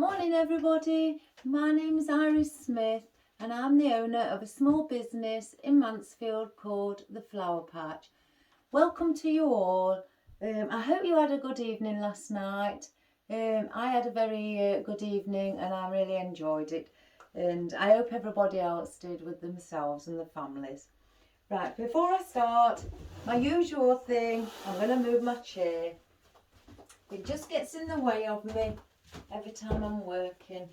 Morning everybody, my name is Iris Smith and I'm the owner of a small business in Mansfield called The Flower Patch. Welcome to you all. I hope you had a good evening last night. I had a very good evening and I really enjoyed it, and I hope everybody else did with themselves and their families. Right, before I start, my usual thing, I'm going to move my chair. It just gets in the way of me every time I'm working.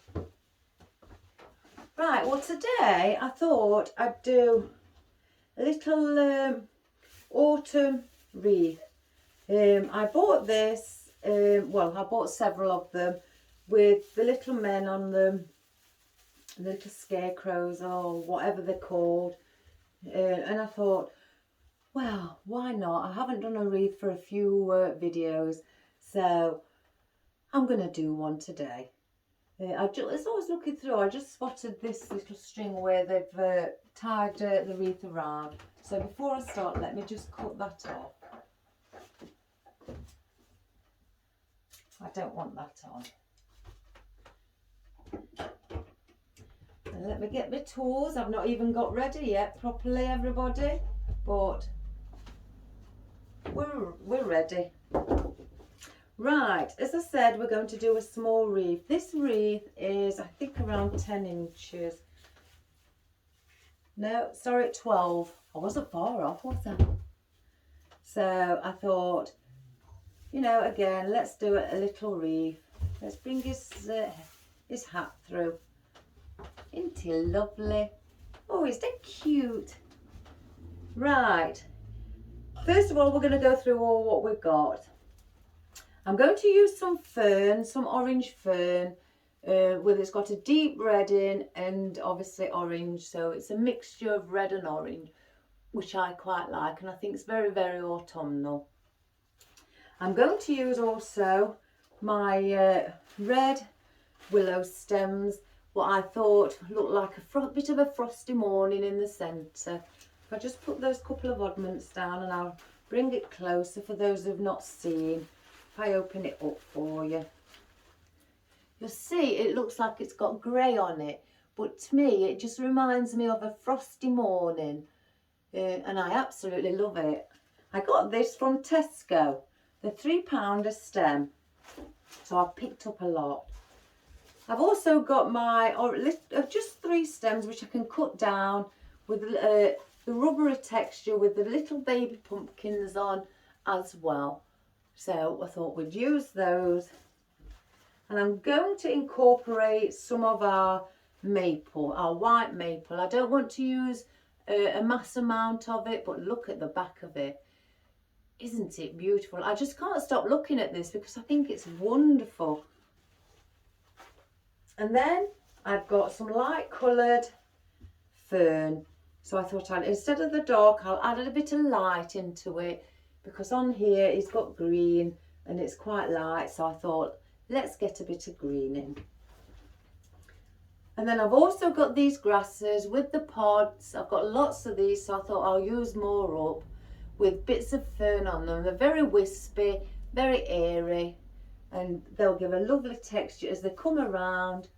Right, well today I thought I'd do a little autumn wreath. I bought this, I bought several of them with the little men on them, the little scarecrows or whatever they're called. And I thought, well, why not? I haven't done a wreath for a few videos, so I'm going to do one today. As I was looking through, I just spotted this little string where they've tied the wreath around. So before I start, let me just cut that off. I don't want that on. And let me get my tools. I've not even got ready yet properly, everybody, but we're ready. Right, as I said, we're going to do a small wreath. This wreath is, I think, around 10 inches. No, sorry, 12. I wasn't far off, was I? So I thought, you know, again, let's do a little wreath. Let's bring his hat through. Isn't he lovely? Oh, isn't he cute? Right. First of all, we're going to go through all what we've got. I'm going to use some fern, some orange fern, it's got a deep red in and obviously orange, so it's a mixture of red and orange, which I quite like, and I think it's very, very autumnal. I'm going to use also my red willow stems, what I thought looked like a bit of a frosty morning in the centre. If I just put those couple of oddments down, and I'll bring it closer for those who've not seen. If I open it up for you, you'll see it looks like it's got grey on it, but to me it just reminds me of a frosty morning, and I absolutely love it. I got this from Tesco, the £3 a stem, so I picked up a lot. I've also got my just 3 stems which I can cut down with the rubbery texture with the little baby pumpkins on as well. So I thought we'd use those, and I'm going to incorporate some of our maple, our white maple. I don't want to use a mass amount of it, but look at the back of it. Isn't it beautiful? I just can't stop looking at this because I think it's wonderful. And then I've got some light coloured fern. So I thought instead of the dark, I'll add a bit of light into it, because on here it's got green and it's quite light, so I thought let's get a bit of green in. And then I've also got these grasses with the pods. I've got lots of these, so I thought I'll use more up with bits of fern on them. They're very wispy, very airy, and they'll give a lovely texture as they come around,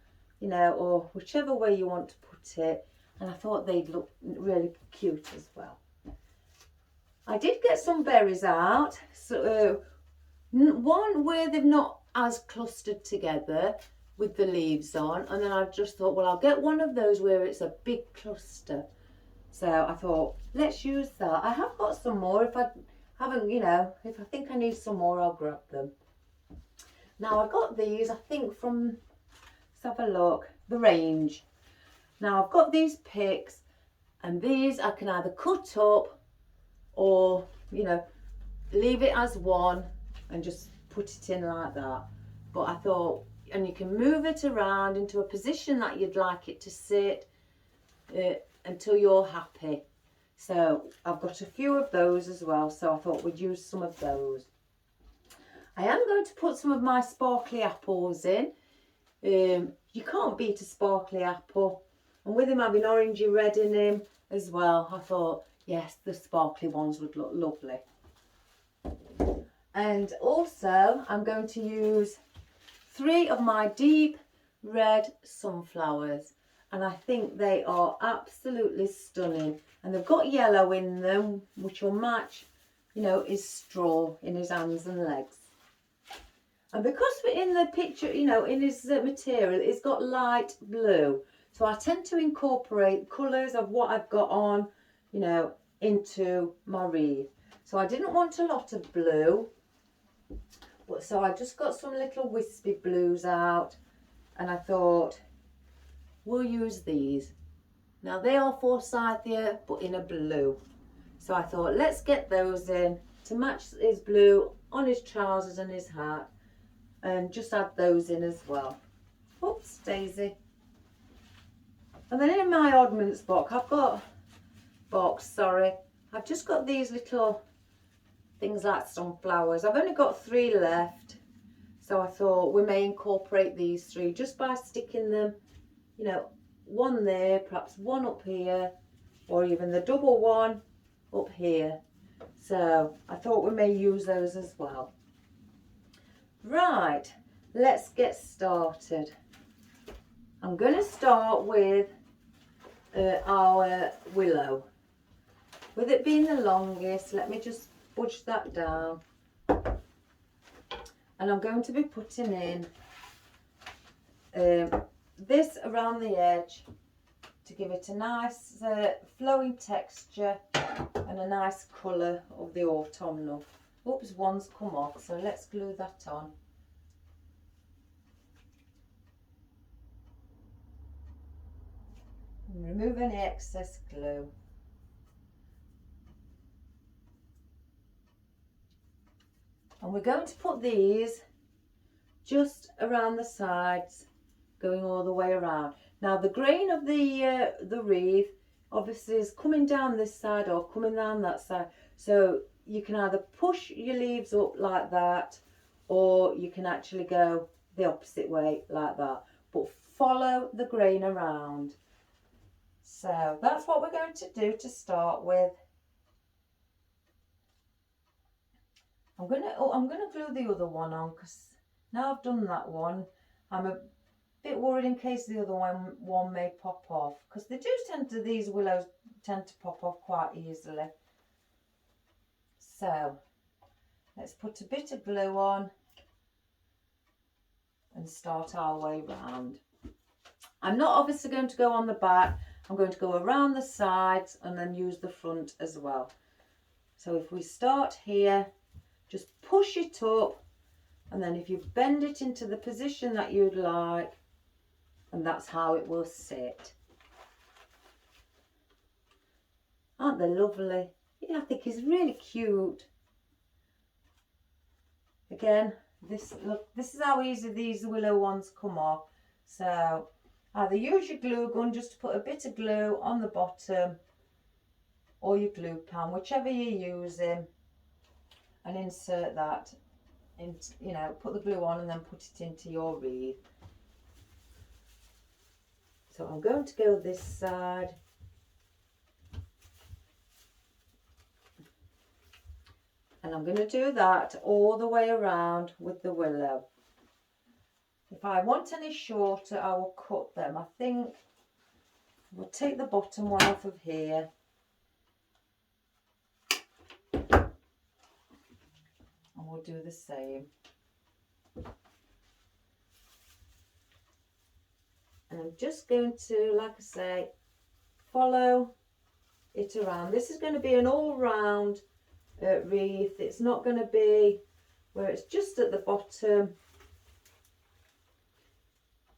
you know, or whichever way you want to put it. And I thought they'd look really cute as well. I did get some berries out, so one where they've not as clustered together with the leaves on, and then I just thought, well, I'll get one of those where it's a big cluster. So I thought, let's use that. I have got some more. If I haven't, you know, if I think I need some more, I'll grab them. Now I got these, I think from, let's have a look, the range. Now I've got these picks, and these I can either cut up or, you know, leave it as one and just put it in like that. But I thought, and you can move it around into a position that you'd like it to sit until you're happy. So I've got a few of those as well, so I thought we'd use some of those. I am going to put some of my sparkly apples in. You can't beat a sparkly apple, and with him having orangey red in him as well, I thought, yes, the sparkly ones would look lovely. And also I'm going to use 3 of my deep red sunflowers, and I think they are absolutely stunning. And they've got yellow in them, which will match, you know, his straw in his hands and legs. And because we're in the picture, you know, in his material, it's got light blue. So I tend to incorporate colours of what I've got on, you know, into my wreath. So I didn't want a lot of blue, but so I just got some little wispy blues out, and I thought we'll use these. Now they are forsythia, but in a blue. So I thought let's get those in to match his blue on his trousers and his hat, and just add those in as well. Oops, Daisy. And then in my oddments box, I've just got these little things like sunflowers. I've only got 3 left, so I thought we may incorporate these 3 just by sticking them, you know, one there, perhaps one up here, or even the double one up here. So I thought we may use those as well. Right, let's get started. I'm going to start with our willow. With it being the longest, let me just budge that down. And I'm going to be putting in this around the edge to give it a nice flowing texture and a nice colour of the autumnal. Oops, one's come off, so let's glue that on. And remove any excess glue. And we're going to put these just around the sides, going all the way around. Now the grain of the wreath obviously is coming down this side or coming down that side. So you can either push your leaves up like that, or you can actually go the opposite way like that. But follow the grain around. So that's what we're going to do to start with. I'm gonna glue the other one on, because now I've done that one, I'm a bit worried in case the other one may pop off, because they do these willows tend to pop off quite easily. So let's put a bit of glue on and start our way round. I'm not obviously going to go on the back, I'm going to go around the sides and then use the front as well. So if we start here, just push it up, and then if you bend it into the position that you'd like, and that's how it will sit. Aren't they lovely? Yeah, I think it's really cute. Again, this is how easy these willow ones come off. So either use your glue gun just to put a bit of glue on the bottom, or your glue pen, whichever you're using, and insert that in, you know, put the glue on and then put it into your wreath. So I'm going to go this side, and I'm going to do that all the way around with the willow. If I want any shorter, I will cut them. I think we'll take the bottom one off of here. And we'll do the same. And I'm just going to, like I say, follow it around. This is going to be an all-round wreath. It's not going to be where it's just at the bottom,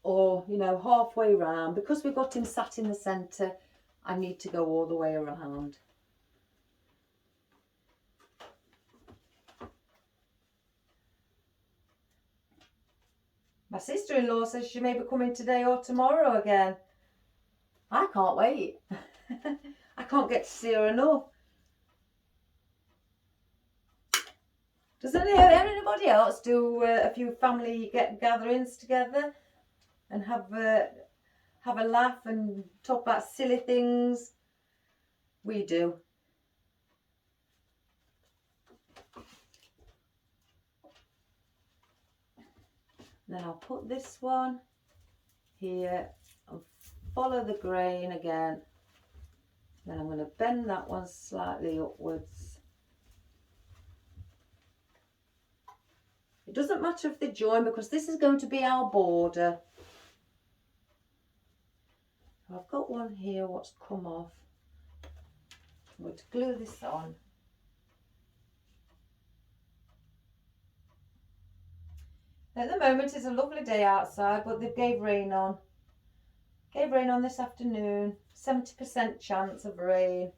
or, you know, halfway round. Because we've got him sat in the centre, I need to go all the way around. My sister-in-law says she may be coming today or tomorrow again. I can't wait. I can't get to see her enough. Does anybody else do a few family gatherings together and have a laugh and talk about silly things? We do. Then I'll put this one here and follow the grain again. Then I'm going to bend that one slightly upwards. It doesn't matter if they join because this is going to be our border. I've got one here what's come off. I'm going to glue this on. At the moment it's a lovely day outside, but they gave rain on. Gave rain on this afternoon. 70% chance of rain.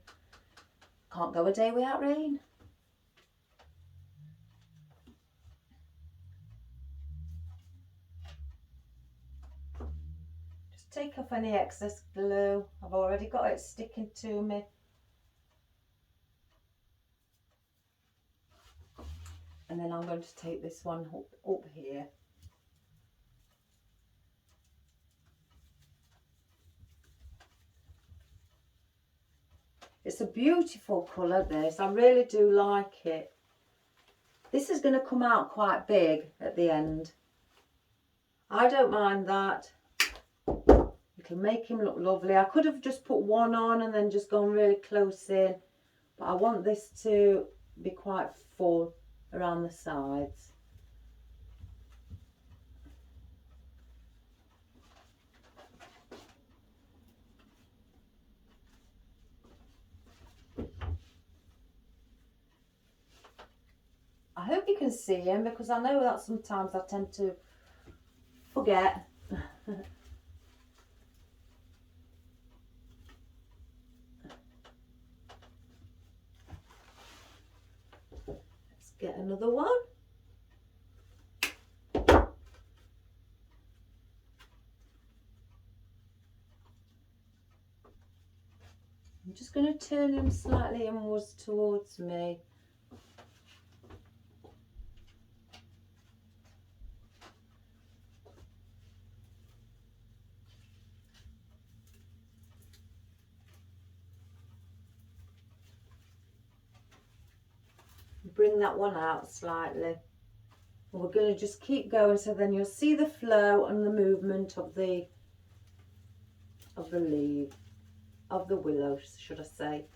Can't go a day without rain. Just take off any excess glue. I've already got it sticking to me. And then I'm going to take this one up here. It's a beautiful colour, this. I really do like it. This is going to come out quite big at the end. I don't mind that. It'll make him look lovely. I could have just put one on and then just gone really close in. But I want this to be quite full around the sides. I hope you can see him because I know that sometimes I tend to forget. Let's get another one. I'm just going to turn him slightly inwards towards me. Bring that one out slightly. And we're going to just keep going, so then you'll see the flow and the movement of the leaf, of the willow, should I say.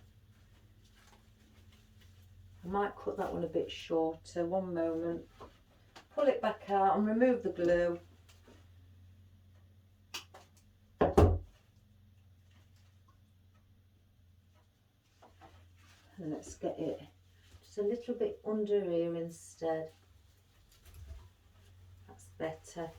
I might cut that one a bit shorter. One moment. Pull it back out and remove the glue. And let's get it just a little bit under here instead. That's better.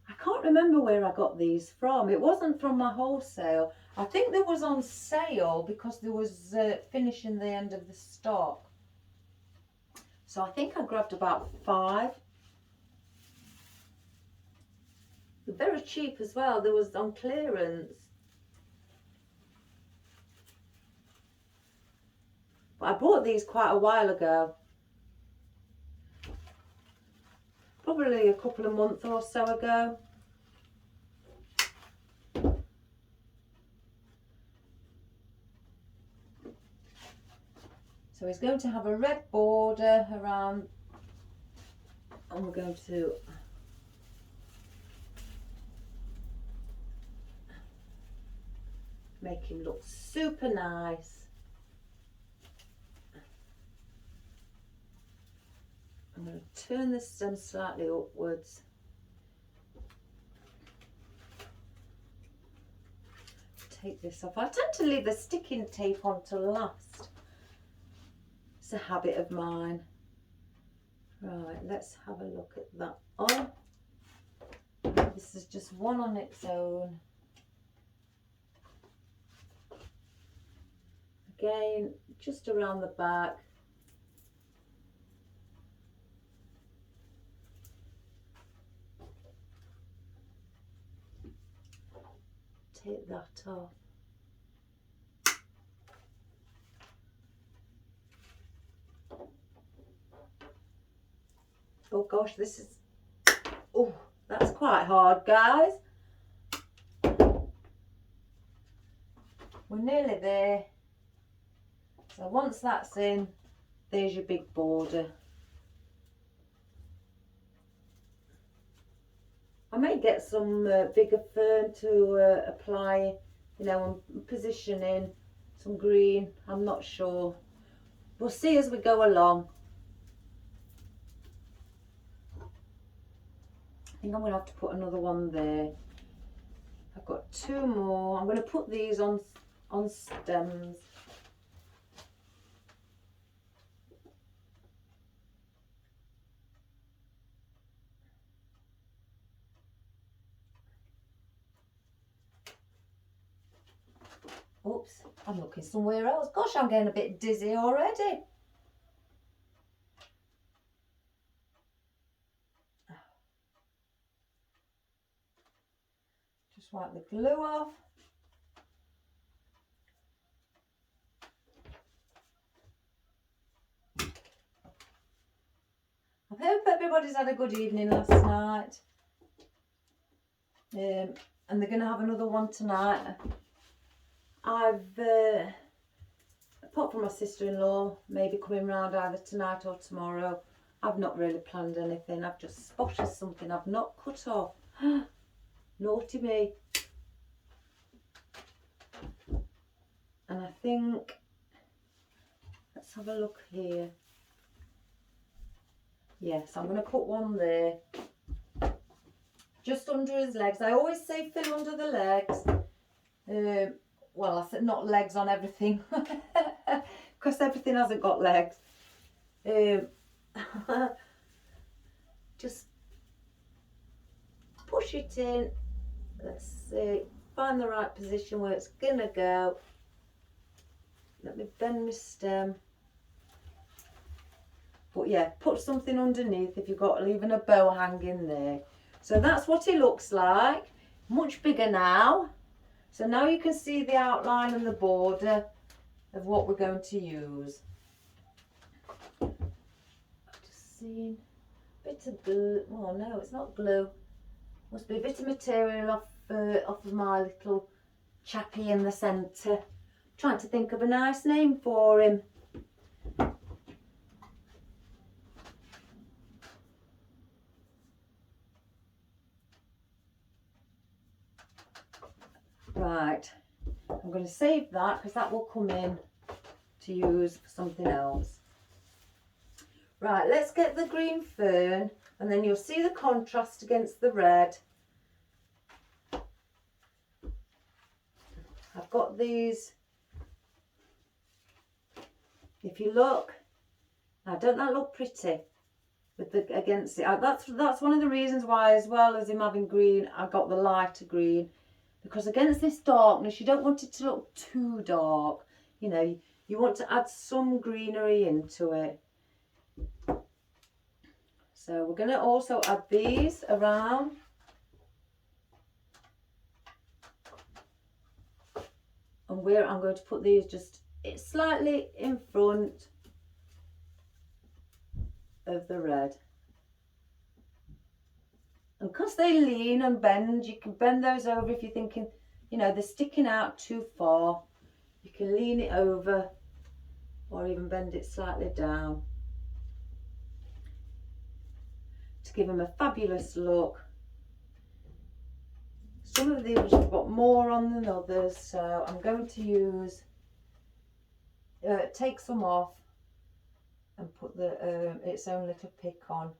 I can't remember where I got these from. It wasn't from my wholesale. I think they was on sale because there was finishing the end of the stock. So I think I grabbed about 5. They're very cheap as well. There was on clearance. But I bought these quite a while ago. Probably a couple of months or so ago. So he's going to have a red border around, and we're going to make him look super nice. I'm going to turn the stem slightly upwards. Take this off. I tend to leave the sticking tape on to last. It's a habit of mine. Right, let's have a look at that on. This is just one on its own. Again, just around the back. Take that off. Oh gosh, this is, oh, that's quite hard, guys. we're nearly there. So once that's in, there's your big border. I may get some bigger fern to apply, you know, and position in some green. I'm not sure. We'll see as we go along. I think I'm going to have to put another one there. I've got 2 more. I'm going to put these on stems. Oops, I'm looking somewhere else. Gosh, I'm getting a bit dizzy already. Just wipe the glue off. I hope everybody's had a good evening last night. And they're going to have another one tonight. I've, apart from my sister-in-law, maybe coming round either tonight or tomorrow, I've not really planned anything. I've just spotted something I've not cut off. Naughty me. And I think, let's have a look here. Yes, I'm going to put one there. Just under his legs. I always say fill under the legs. Well, I said not legs on everything. Because everything hasn't got legs. Just push it in. Let's see. Find the right position where it's going to go. Let me bend my stem. But yeah, put something underneath if you've got even a bow hanging there. So that's what it looks like. Much bigger now. So now you can see the outline and the border of what we're going to use. I've just seen a bit of glue. Oh no, it's not glue. Must be a bit of material off of my little chappy in the centre. Trying to think of a nice name for him. Right, I'm going to save that because that will come in to use for something else. Right, let's get the green fern and then you'll see the contrast against the red. I've got these, if you look, now don't that look pretty with the against it? That's one of the reasons why, as well as him having green, I got the lighter green. Because against this darkness, you don't want it to look too dark. You know, you want to add some greenery into it. So we're going to also add these around. And where I'm going to put these just slightly in front of the red. And because they lean and bend, you can bend those over if you're thinking, you know, they're sticking out too far. You can lean it over or even bend it slightly down to give them a fabulous look. Some of these have got more on than others, so I'm going to use, take some off and put the its own little pick on.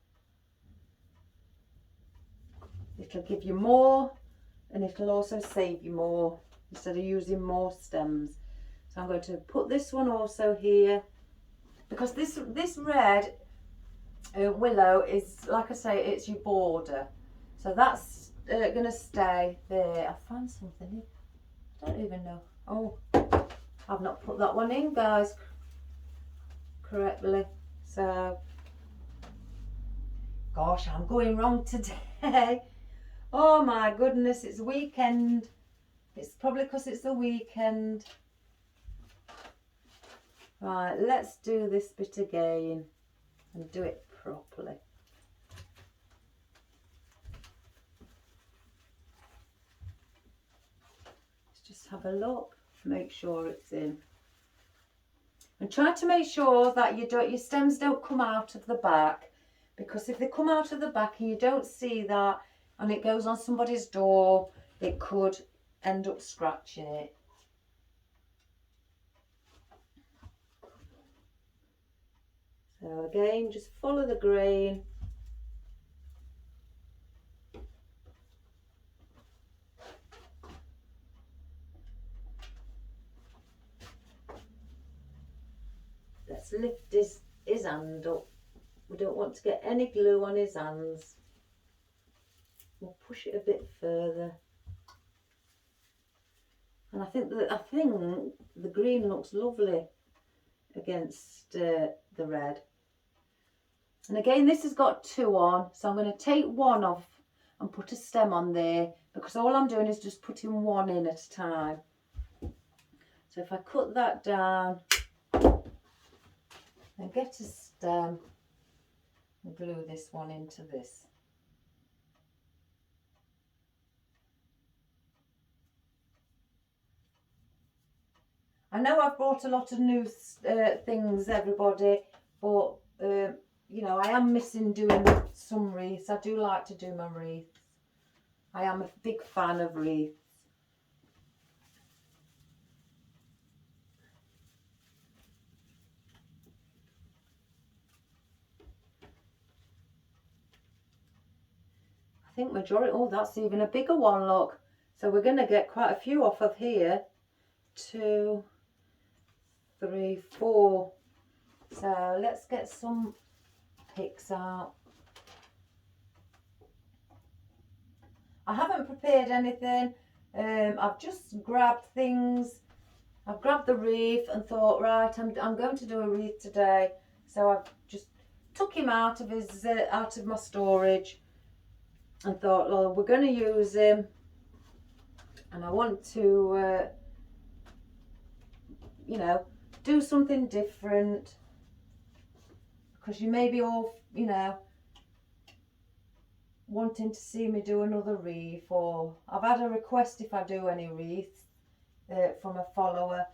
It'll give you more and it'll also save you more instead of using more stems. So I'm going to put this one also here because this red willow is, like I say, it's your border. So that's going to stay there. I found something. I don't even know. Oh, I've not put that one in, guys, correctly. So, gosh, I'm going wrong today. Oh my goodness, it's weekend. It's probably because it's the weekend. Right, let's do this bit again and do it properly. Let's just have a look. make sure it's in. And try to make sure that your stems don't come out of the back, because if they come out of the back and you don't see that and it goes on somebody's door, it could end up scratching it. So again, just follow the grain. Let's lift his hand up. We don't want to get any glue on his hands. We'll push it a bit further. And I think the green looks lovely against the red. And again, this has got 2 on, so I'm going to take 1 off and put a stem on there, because all I'm doing is just putting 1 in at a time. So if I cut that down and get a stem and glue this one into this. I know I've brought a lot of new things, everybody, but you know, I am missing doing some wreaths. I do like to do my wreaths. I am a big fan of wreaths. I think majority, oh, that's even a bigger one, look. So we're going to get quite a few off of here. 2, 3, 4. So let's get some picks out. I haven't prepared anything. I've just grabbed things. I've grabbed the wreath and thought, right, I'm going to do a wreath today. So I've just took him out of his out of my storage and thought, well, we're going to use him, and I want to you know, do something different, because you may be all, you know, wanting to see me do another wreath, or I've had a request if I do any wreaths from a follower,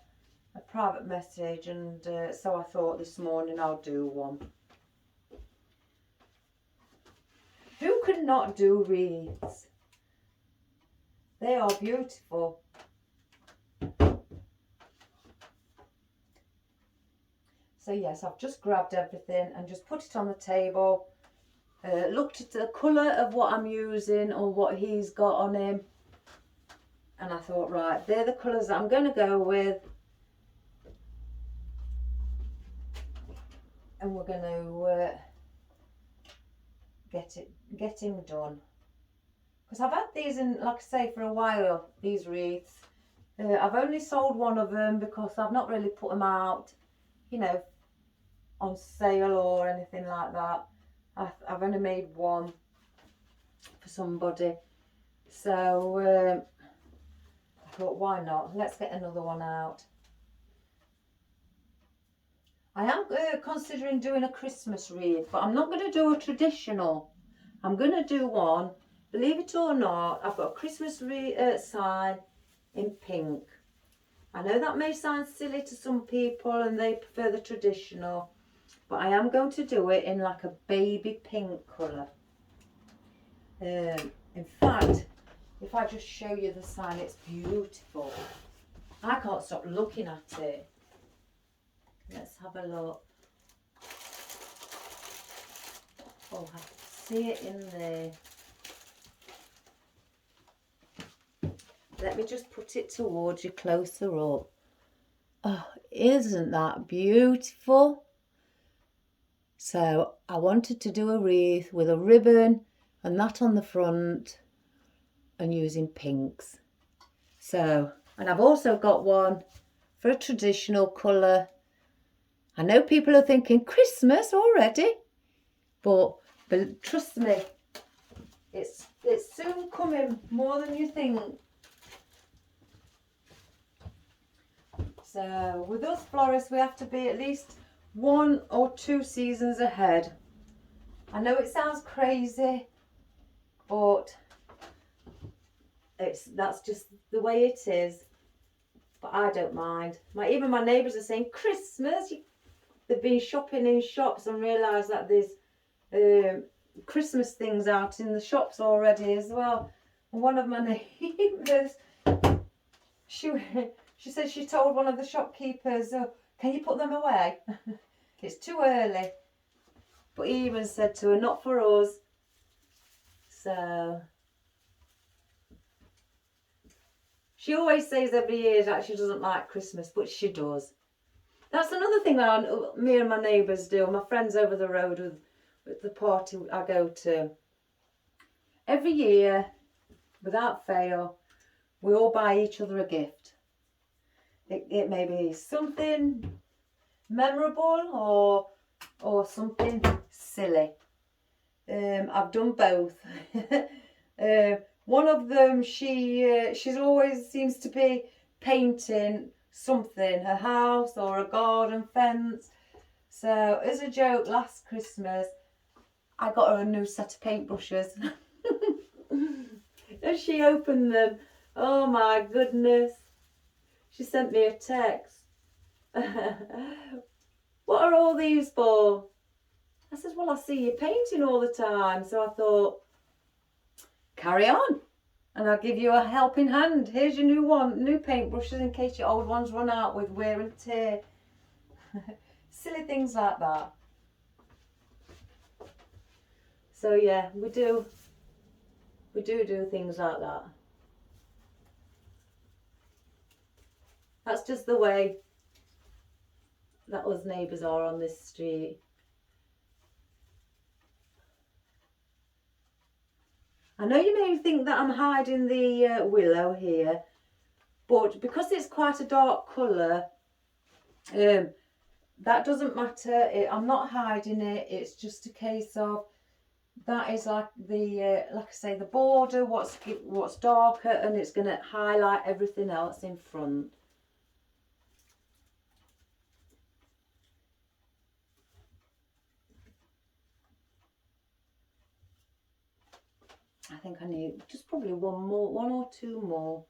a private message, and so I thought this morning I'll do one. Who could not do wreaths? They are beautiful. So yes, I've just grabbed everything and just put it on the table. Looked at the colour of what I'm using or what he's got on him, and I thought, right, they're the colours that I'm going to go with, and we're going to get him done. Because I've had these in, like I say, for a while, these wreaths. I've only sold one of them because I've not really put them out, you know, on sale or anything like that. I've only made one for somebody, so I thought, why not? Let's get another one out. I am considering doing a Christmas wreath, but I'm not going to do a traditional. I'm going to do one, believe it or not, I've got a Christmas sign in pink. I know that may sound silly to some people and they prefer the traditional, but I am going to do it in like a baby pink colour. In fact, if I just show you the sign, it's beautiful. I can't stop looking at it. Let's have a look. Oh, I can see it in there. Let me just put it towards you closer up. Oh, isn't that beautiful? So I wanted to do a wreath with a ribbon and that on the front and using pinks. So, and I've also got one for a traditional colour. I know people are thinking Christmas already, but trust me, it's soon coming, more than you think. So with us florists, we have to be at least 1 or 2 seasons ahead. I know it sounds crazy, but that's just the way it is. but I don't mind. Even my neighbours are saying, Christmas, they've been shopping in shops and realised that there's Christmas things out in the shops already as well. And one of my neighbours, she said she told one of the shopkeepers, oh, can you put them away? It's too early. But he even said to her, not for us. So she always says every year that she doesn't like Christmas, but she does. That's another thing that me and my neighbours do, my friends over the road with the party I go to. Every year, without fail, we all buy each other a gift. It may be something memorable or something silly. I've done both. One of them, she's always seems to be painting something, a house or a garden fence. So as a joke, last Christmas, I got her a new set of paintbrushes. As she opened them, oh my goodness, she sent me a text. What are all these for? I said, well, I see you painting all the time. So I thought, carry on. And I'll give you a helping hand. Here's your new paintbrushes in case your old ones run out with wear and tear. Silly things like that. So yeah, we do things like that. That's just the way that us neighbours are on this street. I know you may think that I'm hiding the willow here, but because it's quite a dark colour, that doesn't matter. I'm not hiding it. It's just a case of that is like like I say, the border, what's darker, and it's going to highlight everything else in front. I think I need just probably one or two more.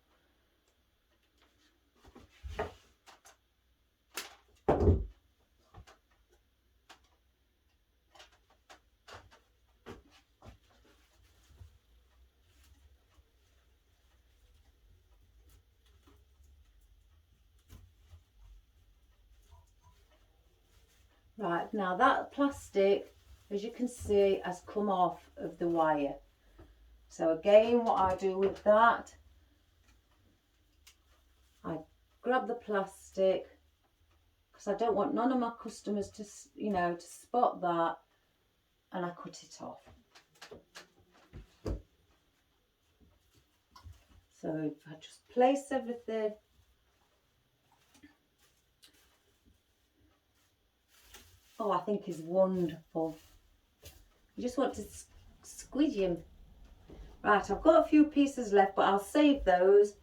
Right, now that plastic, as you can see, has come off of the wire. So again, what I do with that, I grab the plastic, because I don't want none of my customers to, to spot that, and I cut it off. So I just place everything. Oh, I think is wonderful. You just want to squeeze them. Right, I've got a few pieces left, but I'll save those.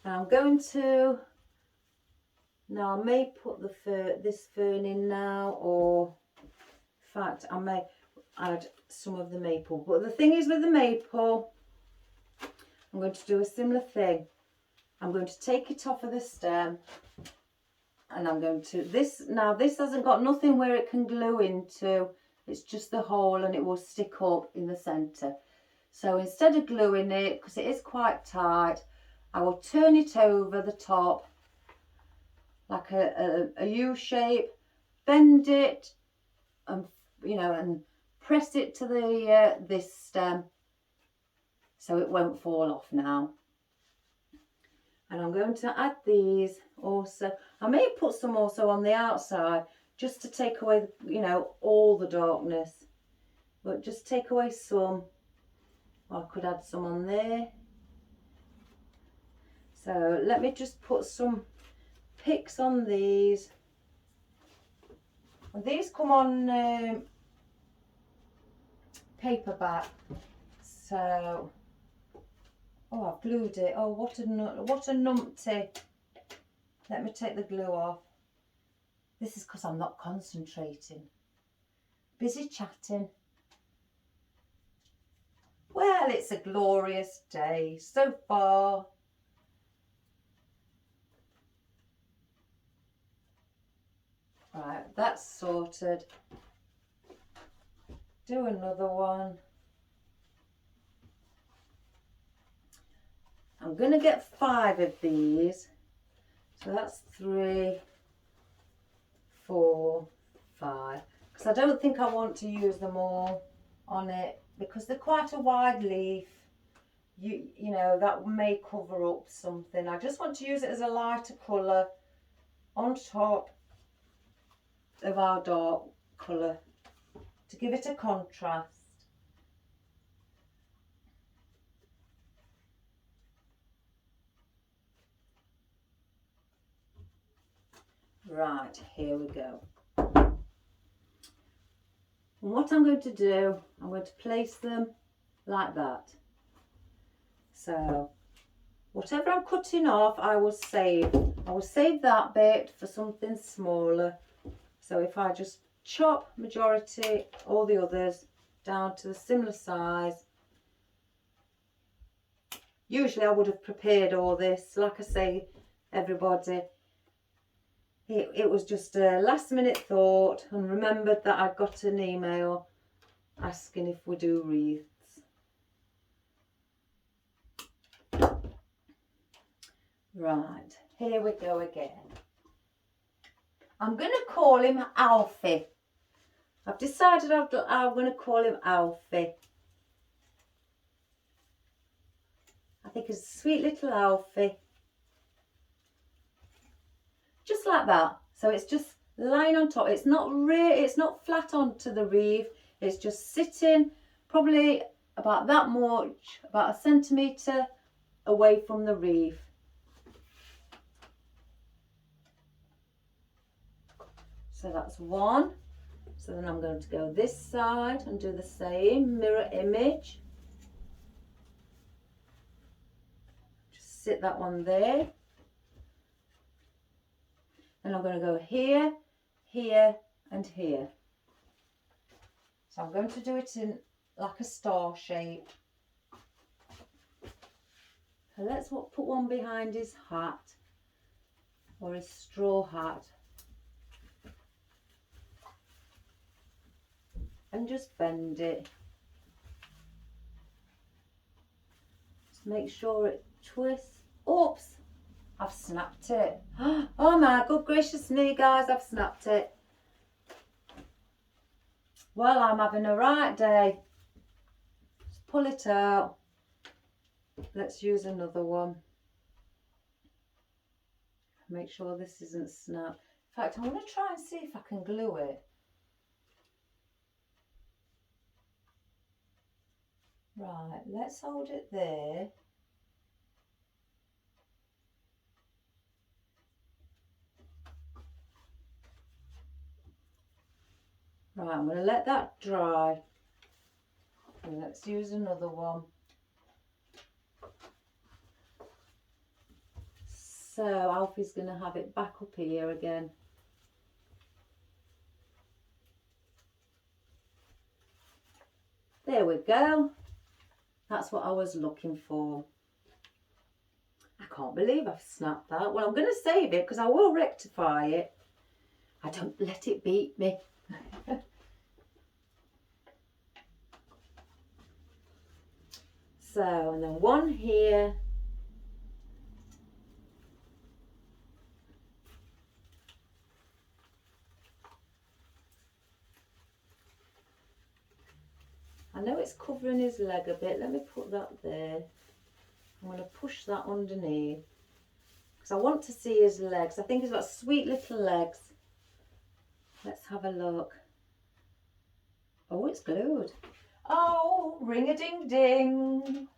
I'm going to, now I may put this fern in now, or in fact I may add some of the maple. But the thing is with the maple, I'm going to do a similar thing. I'm going to take it off of the stem, and I'm going to, this hasn't got nothing where it can glue into. It's just the hole, and it will stick up in the centre. So instead of gluing it, because it is quite tight, I will turn it over the top like a U shape, bend it, and and press it to the this stem so it won't fall off now. And I'm going to add these also. I may put some also on the outside just to take away, all the darkness. But just take away some. I could add some on there. So let me just put some picks on these. And these come on paperback. So, oh, I've glued it. Oh, what a numpty. Let me take the glue off. This is because I'm not concentrating. Busy chatting. Well, it's a glorious day so far. that's sorted. Do another one. I'm going to get 5 of these. So that's 3, 4, 5. Because I don't think I want to use them all on it because they're quite a wide leaf. You know, that may cover up something. I just want to use it as a lighter colour on top of our dark colour to give it a contrast. Right, here we go. And what I'm going to do, I'm going to place them like that. So whatever I'm cutting off, I will save. I will save that bit for something smaller. So if I just chop majority, all the others down to a similar size. Usually I would have prepared all this. Like I say, everybody, it was just a last minute thought, and remembered that I got an email asking if we do wreaths. Right, here we go again. I'm going to call him Alfie. I've decided I'm going to call him Alfie. I think it's a sweet little Alfie. Just like that. So it's just lying on top. It's not flat onto the wreath. It's just sitting probably about that much, about 1 centimetre away from the wreath. So that's 1. So then I'm going to go this side and do the same mirror image. Just sit that one there. And I'm going to go here, here and here. So I'm going to do it in like a star shape. So let's put one behind his hat, or his straw hat. And just bend it. Just make sure it twists. Oops, I've snapped it. Oh my good gracious me, guys, I've snapped it. Well, I'm having a right day. Just pull it out. Let's use another one. Make sure this isn't snapped. In fact, I want to try and see if I can glue it. Right, let's hold it there. Right, I'm going to let that dry. And let's use another one. So Alfie's going to have it back up here again. There we go. That's what I was looking for. I can't believe I've snapped that. Well, I'm going to save it because I will rectify it. I don't let it beat me. So, and then one here. I know it's covering his leg a bit. Let me put that there. I'm going to push that underneath because I want to see his legs. I think he's got sweet little legs. Let's have a look. Oh, it's glued. Oh, ring-a-ding-ding.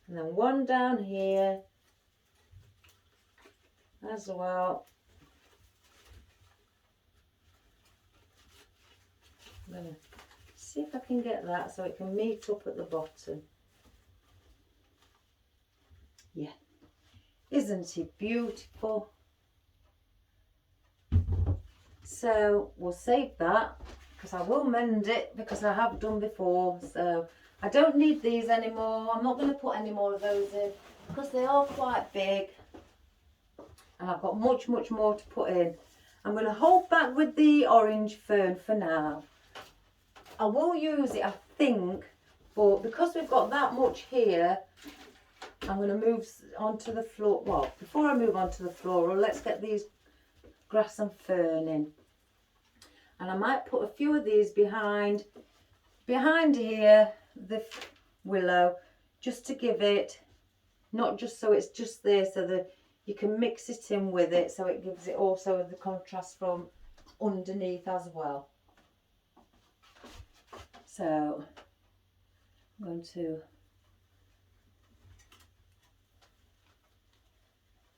And then one down here as well. I'm going to see if I can get that so it can meet up at the bottom. Yeah, isn't he beautiful? So we'll save that because I will mend it because I have done before. So I don't need these anymore. I'm not going to put any more of those in because they are quite big and I've got much more to put in. I'm going to hold back with the orange fern for now. I will use it, I think, but because we've got that much here, I'm going to move onto the floor. Well, before I move onto the floral, let's get these grass and fern in. And I might put a few of these behind here, the willow, just to give it, not just so it's just there, so that you can mix it in with it, so it gives it also the contrast from underneath as well. So I'm going to,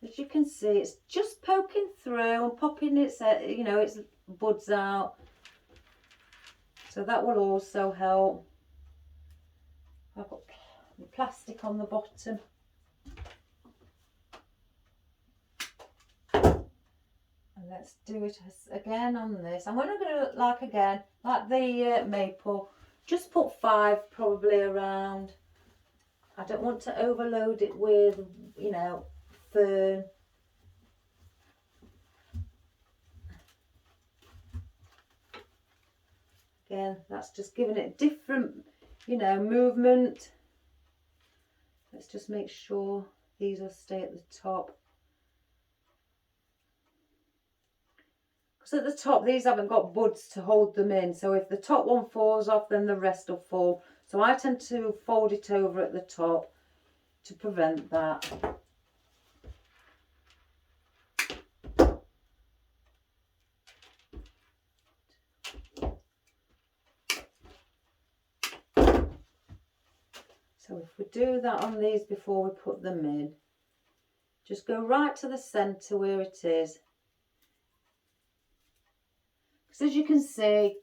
as you can see, it's just poking through and popping its, you know, its buds out. So that will also help. I've got the plastic on the bottom. And let's do it again on this. I'm going to, like again, like the maple, just put 5 probably around. I don't want to overload it with, you know, fern. Again, that's just giving it different, you know, movement. Let's just make sure these will stay at the top. Because at the top, these haven't got buds to hold them in. So if the top one falls off, then the rest will fall. So I tend to fold it over at the top to prevent that. So if we do that on these before we put them in, just go right to the centre where it is. Because as you can see,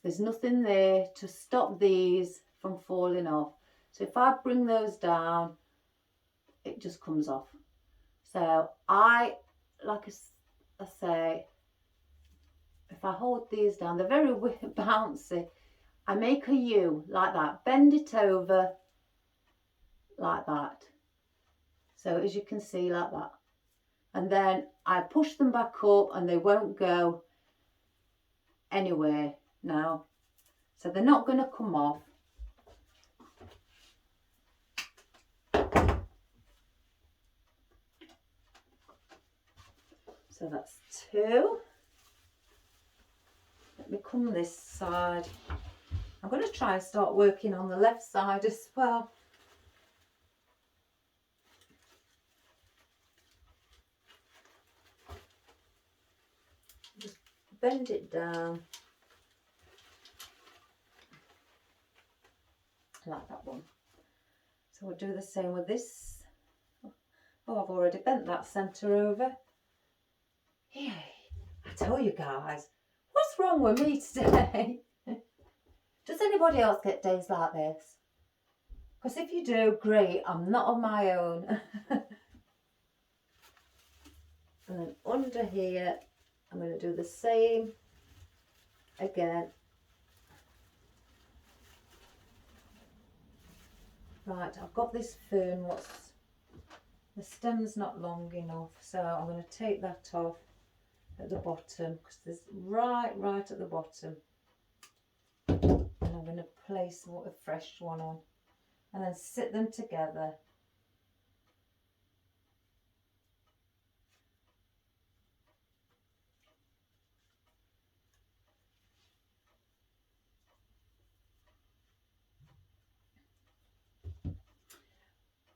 there's nothing there to stop these from falling off. So if I bring those down, it just comes off. So like I say, if I hold these down, they're very bouncy. I make a U like that, bend it over like that. So as you can see, like that. And then I push them back up and they won't go anywhere now. So they're not going to come off. So that's 2. Let me come this side. I'm going to try and start working on the left side as well. Just bend it down. Like that one. So we'll do the same with this. Oh, I've already bent that centre over. Yay! I tell you guys, what's wrong with me today? Does anybody else get days like this? Because if you do, great, I'm not on my own. And then under here, I'm going to do the same again. Right, I've got this fern, the stem's not long enough, so I'm going to take that off at the bottom, because there's right at the bottom. And I'm going to place a fresh one on, and then sit them together.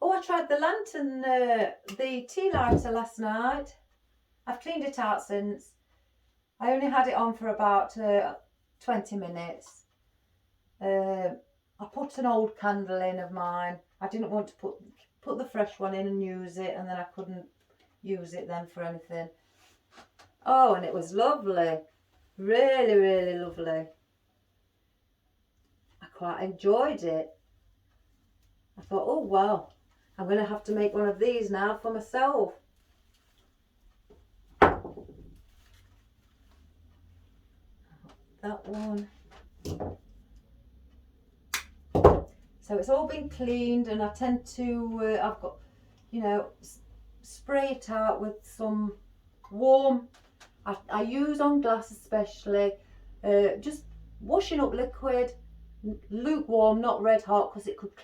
Oh, I tried the lantern, the tea lighter last night. I've cleaned it out since. I only had it on for about 20 minutes. I put an old candle in of mine. I didn't want to put the fresh one in and use it, and then I couldn't use it then for anything. Oh, and it was lovely. Really lovely. I quite enjoyed it. I thought, oh wow, I'm going to have to make one of these now for myself. That one. So it's all been cleaned, and I tend to, I've got, you know, spray it out with some warm I use on glass especially, just washing up liquid, lukewarm, not red hot, because it could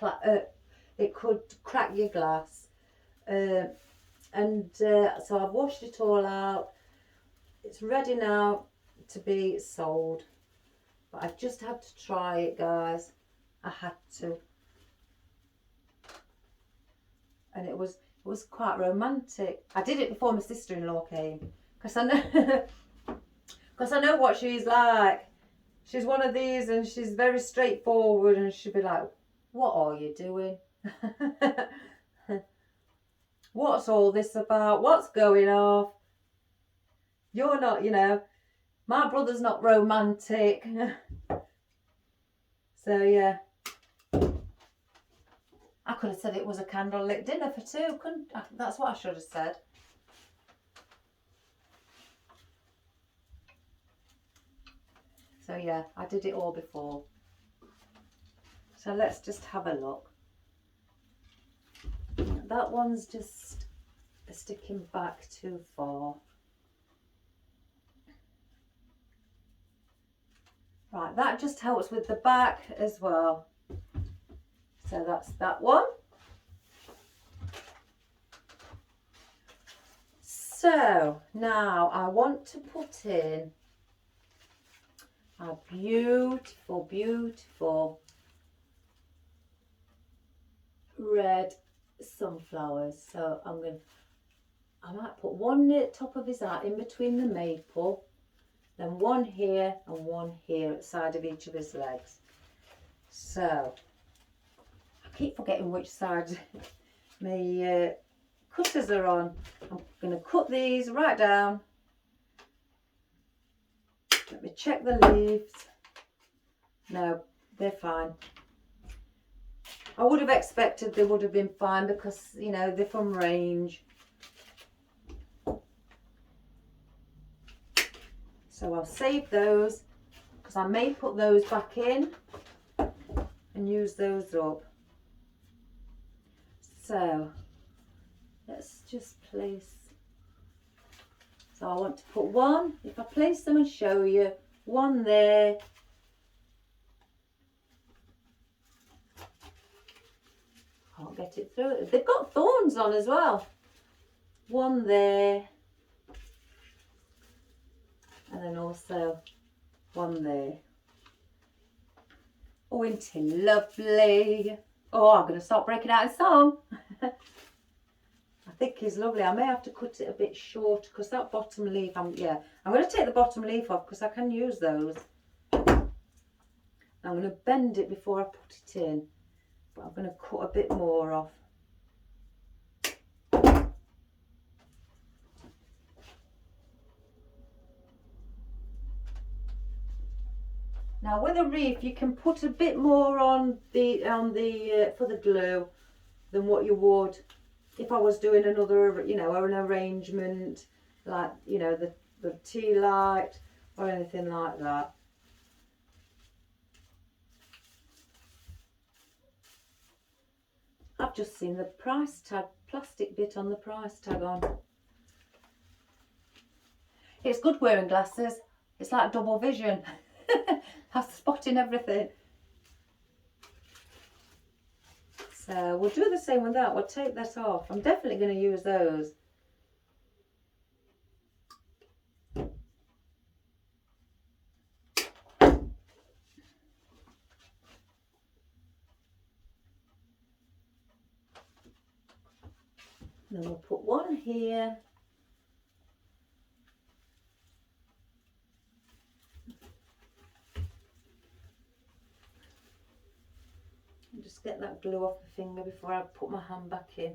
crack your glass. So I've washed it all out. It's ready now to be sold, but I just had to try it, guys. I had to, and it was quite romantic. I did it before my sister-in-law came, because I know what she's like. She's one of these, and she's very straightforward, and she'll be like, "What are you doing? What's all this about? What's going off? You're not, my brother's not romantic." So yeah, I could have said it was a candlelit dinner for two, couldn't I? That's what I should have said. So yeah, I did it all before. So let's just have a look. That one's just sticking back too far. Right, that just helps with the back as well. So that's that one. So now I want to put in a beautiful, beautiful red sunflowers. So I might put one near the top of his hat in between the maple, then one here and one here at the side of each of his legs. So I keep forgetting which side my cutters are on. I'm going to cut these right down. Let me check the leaves. No, they're fine. I would have expected they would have been fine because, they're from range. So I'll save those because I may put those back in and use those up. So let's just place. So I want to put one, if I place them and show you, one there. Can't get it through. They've got thorns on as well. One there. And then also one there. Oh, isn't it lovely? Oh, I'm going to start breaking out in song. I think he's lovely. I may have to cut it a bit short because that bottom leaf, I'm going to take the bottom leaf off because I can use those. I'm going to bend it before I put it in, but I'm going to cut a bit more off. Now with a wreath, you can put a bit more on the for the glue than what you would if I was doing another, an arrangement like, the tea light or anything like that. I've just seen the price tag, plastic bit on the price tag on. It's good wearing glasses. It's like double vision. I'm spotting everything. So we'll do the same with that. We'll take that off. I'm definitely going to use those. Then we'll put one here. Just get that glue off the finger before I put my hand back in.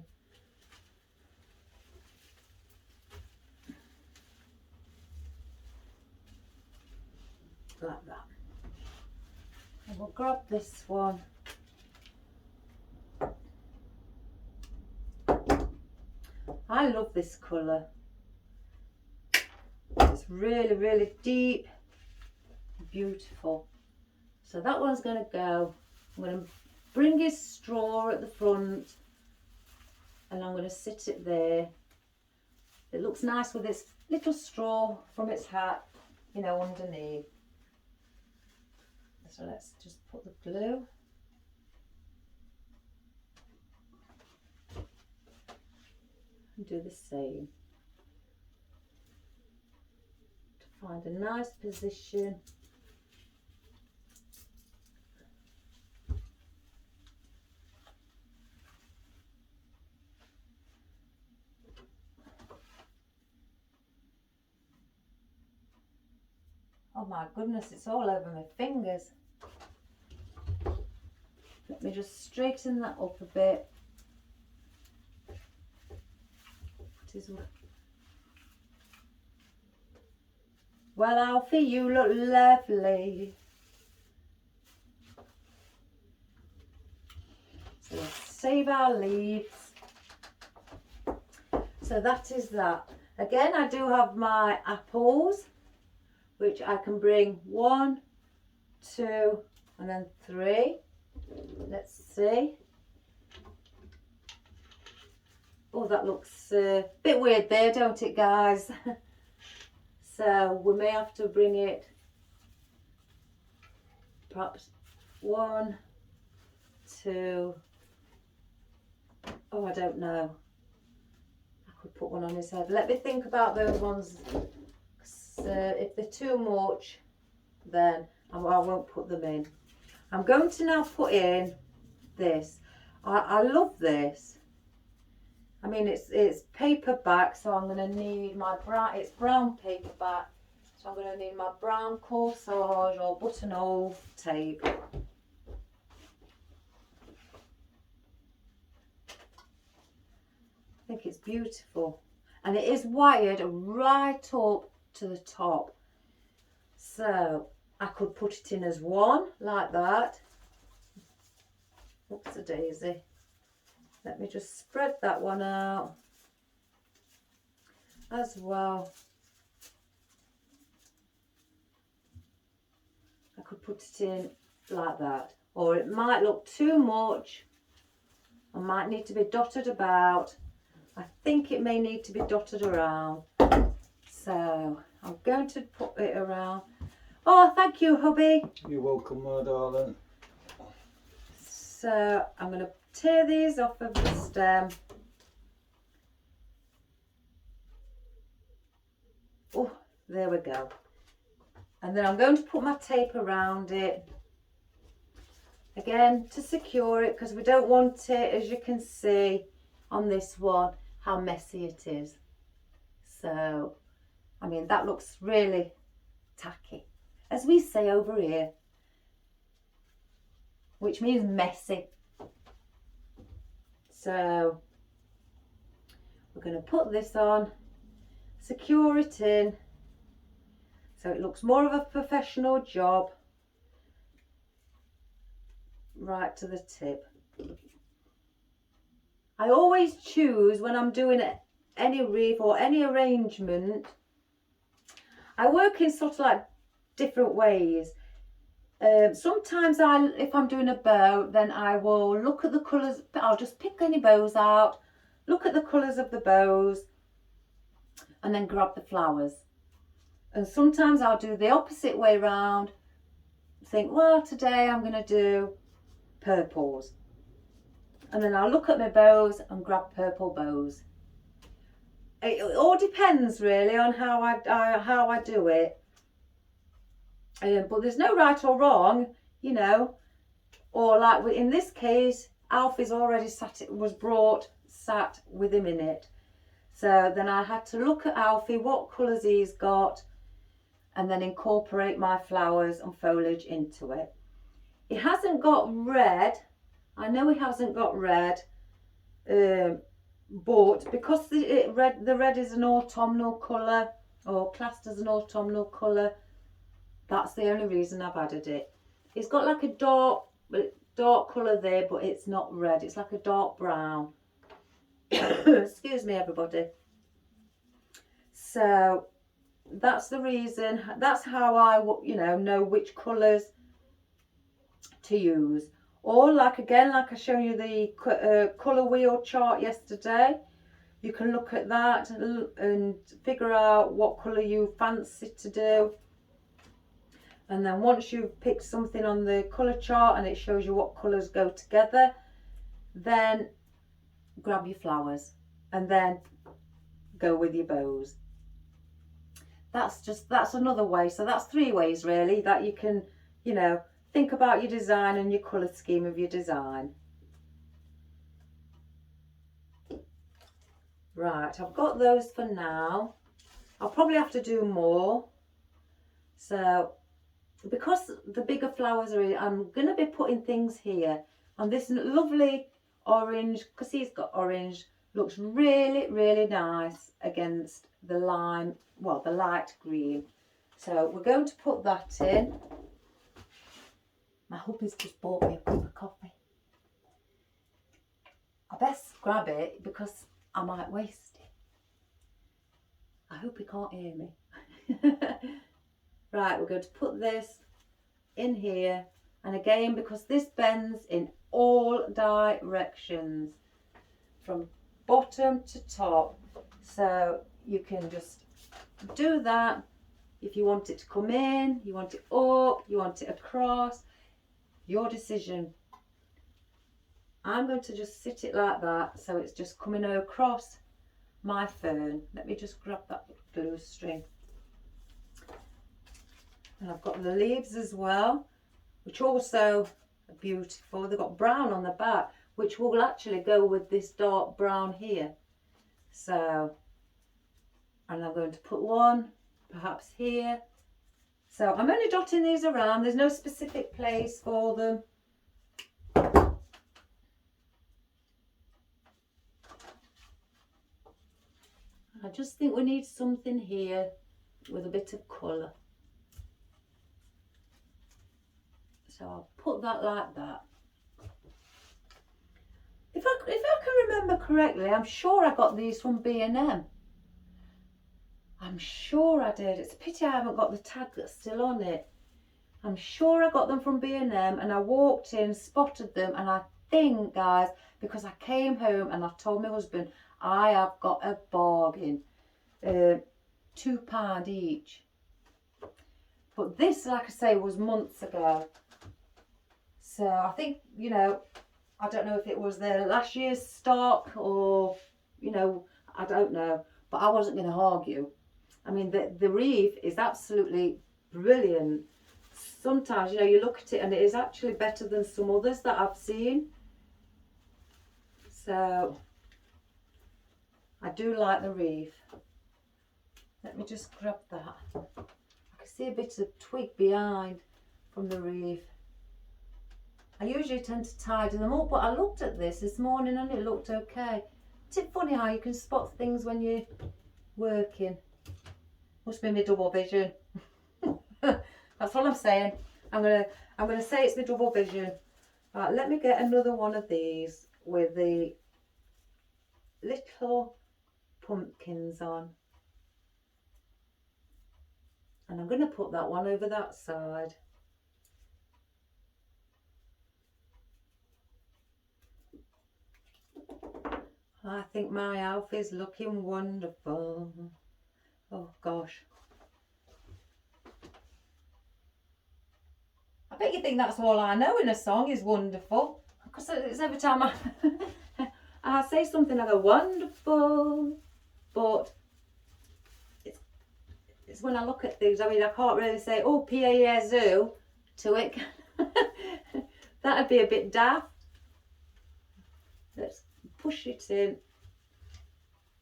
Like that. And we'll grab this one. I love this colour. It's really, really deep, beautiful. So that one's going to go. I'm going to bring his straw at the front and I'm going to sit it there. It looks nice with its little straw from its hat, you know, underneath. So let's just put the glue. And do the same. To find a nice position. Oh my goodness, it's all over my fingers. Let me just straighten that up a bit. Well, Alfie, you look lovely. So let's save our leaves. So that is that. Again, I do have my apples, which I can bring 1, 2, and then 3. Let's see. Oh, that looks a bit weird there, don't it, guys? So we may have to bring it perhaps 1, 2. Oh, I don't know. I could put one on his head. Let me think about those ones. If they're too much, then I won't put them in. I'm going to now put in this. I love this. I mean, it's paperback, so I'm going to need my brown. It's brown paperback, so I'm going to need my brown corsage or buttonhole tape. I think it's beautiful, and it is wired right up to the top, so I could put it in as one like that. Oops a daisy. Let me just spread that one out as well. I could put it in like that, or it might look too much and might need to be dotted about. I think it may need to be dotted around, so I'm going to put it around. Oh, thank you, hubby. You're welcome, my darling. So I'm going to tear these off of the stem. Oh, there we go. And then I'm going to put my tape around it. Again, to secure it, because we don't want it, as you can see on this one, how messy it is. So, I mean, that looks really tacky, as we say over here, which means messy. So we're going to put this on, secure it in, so it looks more of a professional job, right to the tip. I always choose, when I'm doing any wreath or any arrangement, I work in sort of like different ways. Sometimes if I'm doing a bow, then I will look at the colours. I'll just pick any bows out, look at the colours of the bows, and then grab the flowers. And sometimes I'll do the opposite way round. Think, well, today I'm going to do purples, and then I'll look at my bows and grab purple bows. It all depends really on how I do it. But there's no right or wrong, you know. Or like in this case, Alfie's already sat with him in it. So then I had to look at Alfie, what colours he's got, and then incorporate my flowers and foliage into it. He hasn't got red. I know he hasn't got red, but because the red is an autumnal colour, or classed as an autumnal colour, that's the only reason I've added it. It's got like a dark colour there, but it's not red. It's like a dark brown. Excuse me, everybody. So that's the reason. That's how I, know which colours to use. Or like I showed you the colour wheel chart yesterday. you can look at that and figure out what colour you fancy to do. And then once you've picked something on the colour chart and it shows you what colours go together, then grab your flowers and then go with your bows. That's another way. So that's 3 ways really that you can, you know, think about your design and your colour scheme of your design. Right, I've got those for now. I'll probably have to do more. So because the bigger flowers are in, I'm going to be putting things here. And this lovely orange, because he's got orange, looks really, really nice against the lime, well, the light green. So we're going to put that in. My hubby's just bought me a cup of coffee. I best grab it because I might waste it. I hope he can't hear me. Right, we're going to put this in here. And again, because this bends in all directions, from bottom to top. So you can just do that. If you want it to come in, you want it up, you want it across, your decision. I'm going to just sit it like that, so it's just coming across my fern. Let me just grab that glue string. And I've got the leaves as well, which also are beautiful. They've got brown on the back, which will actually go with this dark brown here. So, and I'm going to put one perhaps here. So I'm only dotting these around. There's no specific place for them. I just think we need something here with a bit of colour. So I'll put that like that. If I can remember correctly, I'm sure I got these from B&M. I'm sure I did. It's a pity I haven't got the tag that's still on it. I'm sure I got them from B&M, and I walked in, spotted them, and I think, guys, because I came home and I told my husband, I have got a bargain. £2 each. But this, like I say, was months ago. So I think, you know, I don't know if it was the last year's stock or, you know, I don't know. But I wasn't going to argue. I mean, the wreath is absolutely brilliant. Sometimes, you know, you look at it and it is actually better than some others that I've seen. So I do like the wreath. Let me just grab that. I can see a bit of twig behind from the wreath. I usually tend to tidy them up, but I looked at this morning and it looked okay. Isn't it funny how you can spot things when you're working? Must be my double vision. That's all I'm saying. I'm gonna say it's my double vision. Right, let me get another one of these with the little pumpkins on. And I'm going to put that one over that side. I think my outfit's looking wonderful. Oh gosh. I bet you think that's all I know in a song is wonderful. Because it's every time I say something I go wonderful. But it's when I look at things, I mean, I can't really say, oh, P-A-Z-U to it. That'd be a bit daft. Let's push it in.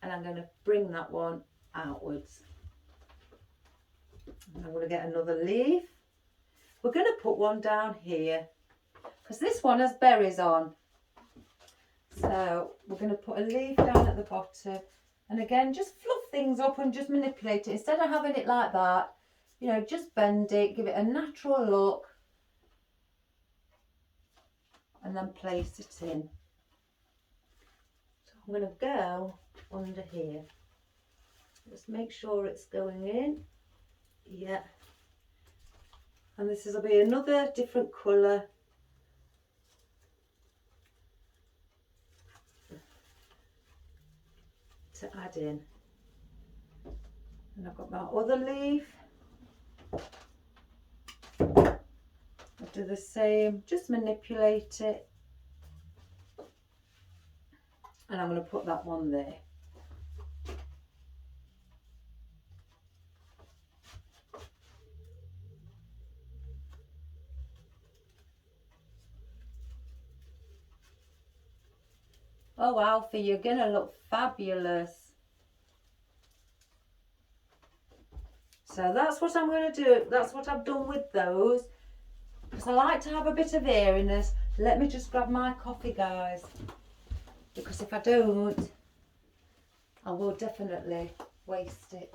And I'm going to bring that one outwards. And I'm going to get another leaf. We're going to put one down here. Because this one has berries on. So we're going to put a leaf down at the bottom. And again, just fluff things up and just manipulate it. Instead of having it like that, you know, just bend it, give it a natural look. And then place it in. So I'm going to go under here. Just make sure it's going in. Yeah. And this will be another different colour. to add in. And I've got my other leaf. I'll do the same, just manipulate it. And I'm going to put that one there. Oh, Alfie, you're going to look fabulous. So that's what I'm going to do. That's what I've done with those. Because I like to have a bit of airiness. Let me just grab my coffee, guys. Because if I don't, I will definitely waste it.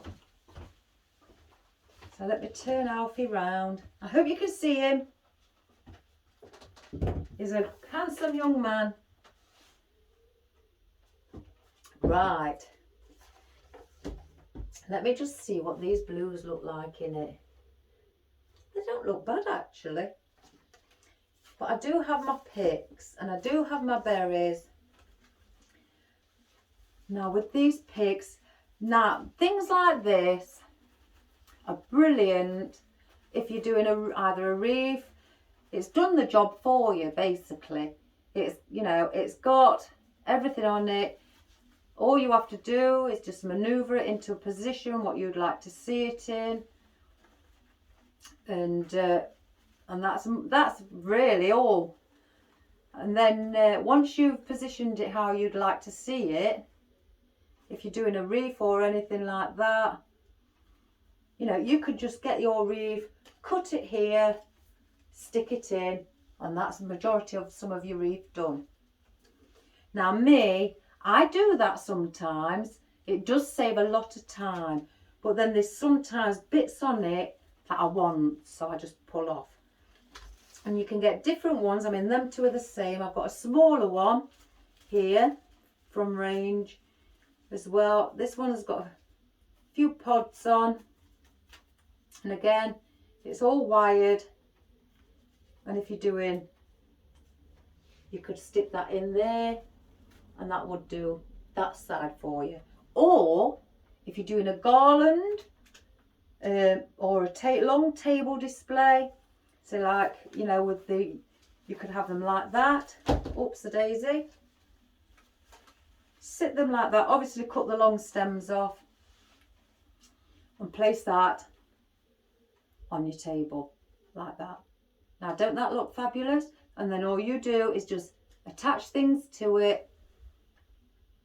So let me turn Alfie round. I hope you can see him. He's a handsome young man. Right. Let me just see what these blues look like in it. They don't look bad actually. But I do have my picks and I do have my berries. Now with these picks, now things like this are brilliant if you're doing either a wreath. It's done the job for you basically. It's, you know, it's got everything on it. All you have to do is just maneuver it into a position what you'd like to see it in, and that's really all. And then once you've positioned it how you'd like to see it, if you're doing a wreath or anything like that, you know, you could just get your wreath, cut it here, stick it in, and that's the majority of some of your wreath done. Now me, I do that sometimes. It does save a lot of time, but then there's sometimes bits on it that I want, so I just pull off. And you can get different ones. I mean, them two are the same. I've got a smaller one here from Range as well. This one has got a few pods on, and again, it's all wired. And if you're doing, you could stick that in there, and that would do that side for you. Or if you're doing a garland or a long table display, so like, you know, with the, you could have them like that. Oops, the daisy. Sit them like that. Obviously cut the long stems off and place that on your table like that. Now, don't that look fabulous? And then all you do is just attach things to it,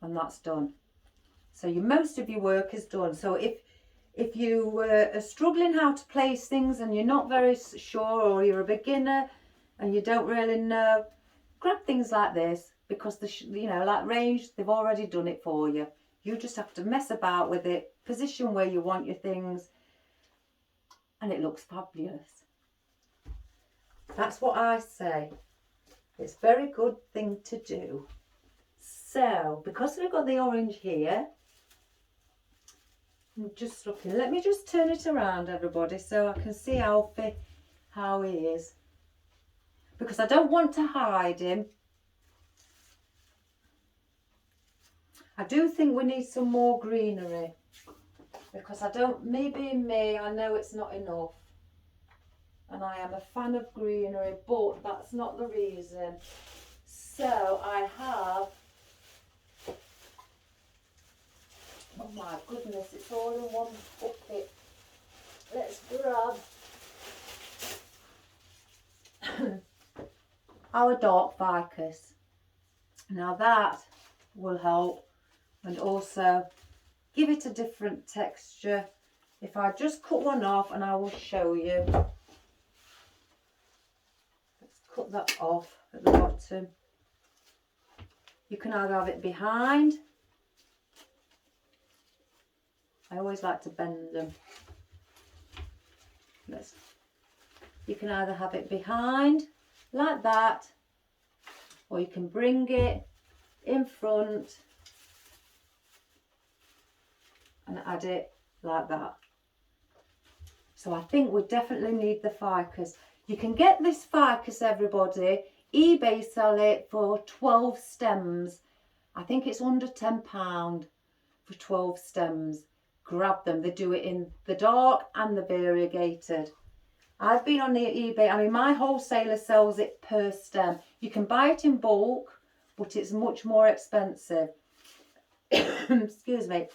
and that's done. So most of your work is done. So if you are struggling how to place things and you're not very sure, or you're a beginner and you don't really know, grab things like this, because you know, like Range, they've already done it for you. You just have to mess about with it, position where you want your things, and it looks fabulous. That's what I say. It's a very good thing to do. So, because we've got the orange here, I'm just looking. Let me just turn it around, everybody, so I can see Alfie, how he is. Because I don't want to hide him. I do think we need some more greenery. Because I know it's not enough. And I am a fan of greenery, but that's not the reason. So I have, oh my goodness, it's all in one bucket. Let's grab our dark ficus. Now that will help, and also give it a different texture. If I just cut one off, and I will show you. Let's cut that off at the bottom. You can either have it behind. I always like to bend them. You can either have it behind like that, or you can bring it in front and add it like that. So I think we definitely need the ficus. You can get this ficus, everybody. eBay sell it for 12 stems. I think it's under £10. for 12 stems. Grab them. They do it in the dark and the variegated. I've been on the eBay. I mean, my wholesaler sells it per stem. You can buy it in bulk, but it's much more expensive. Excuse me.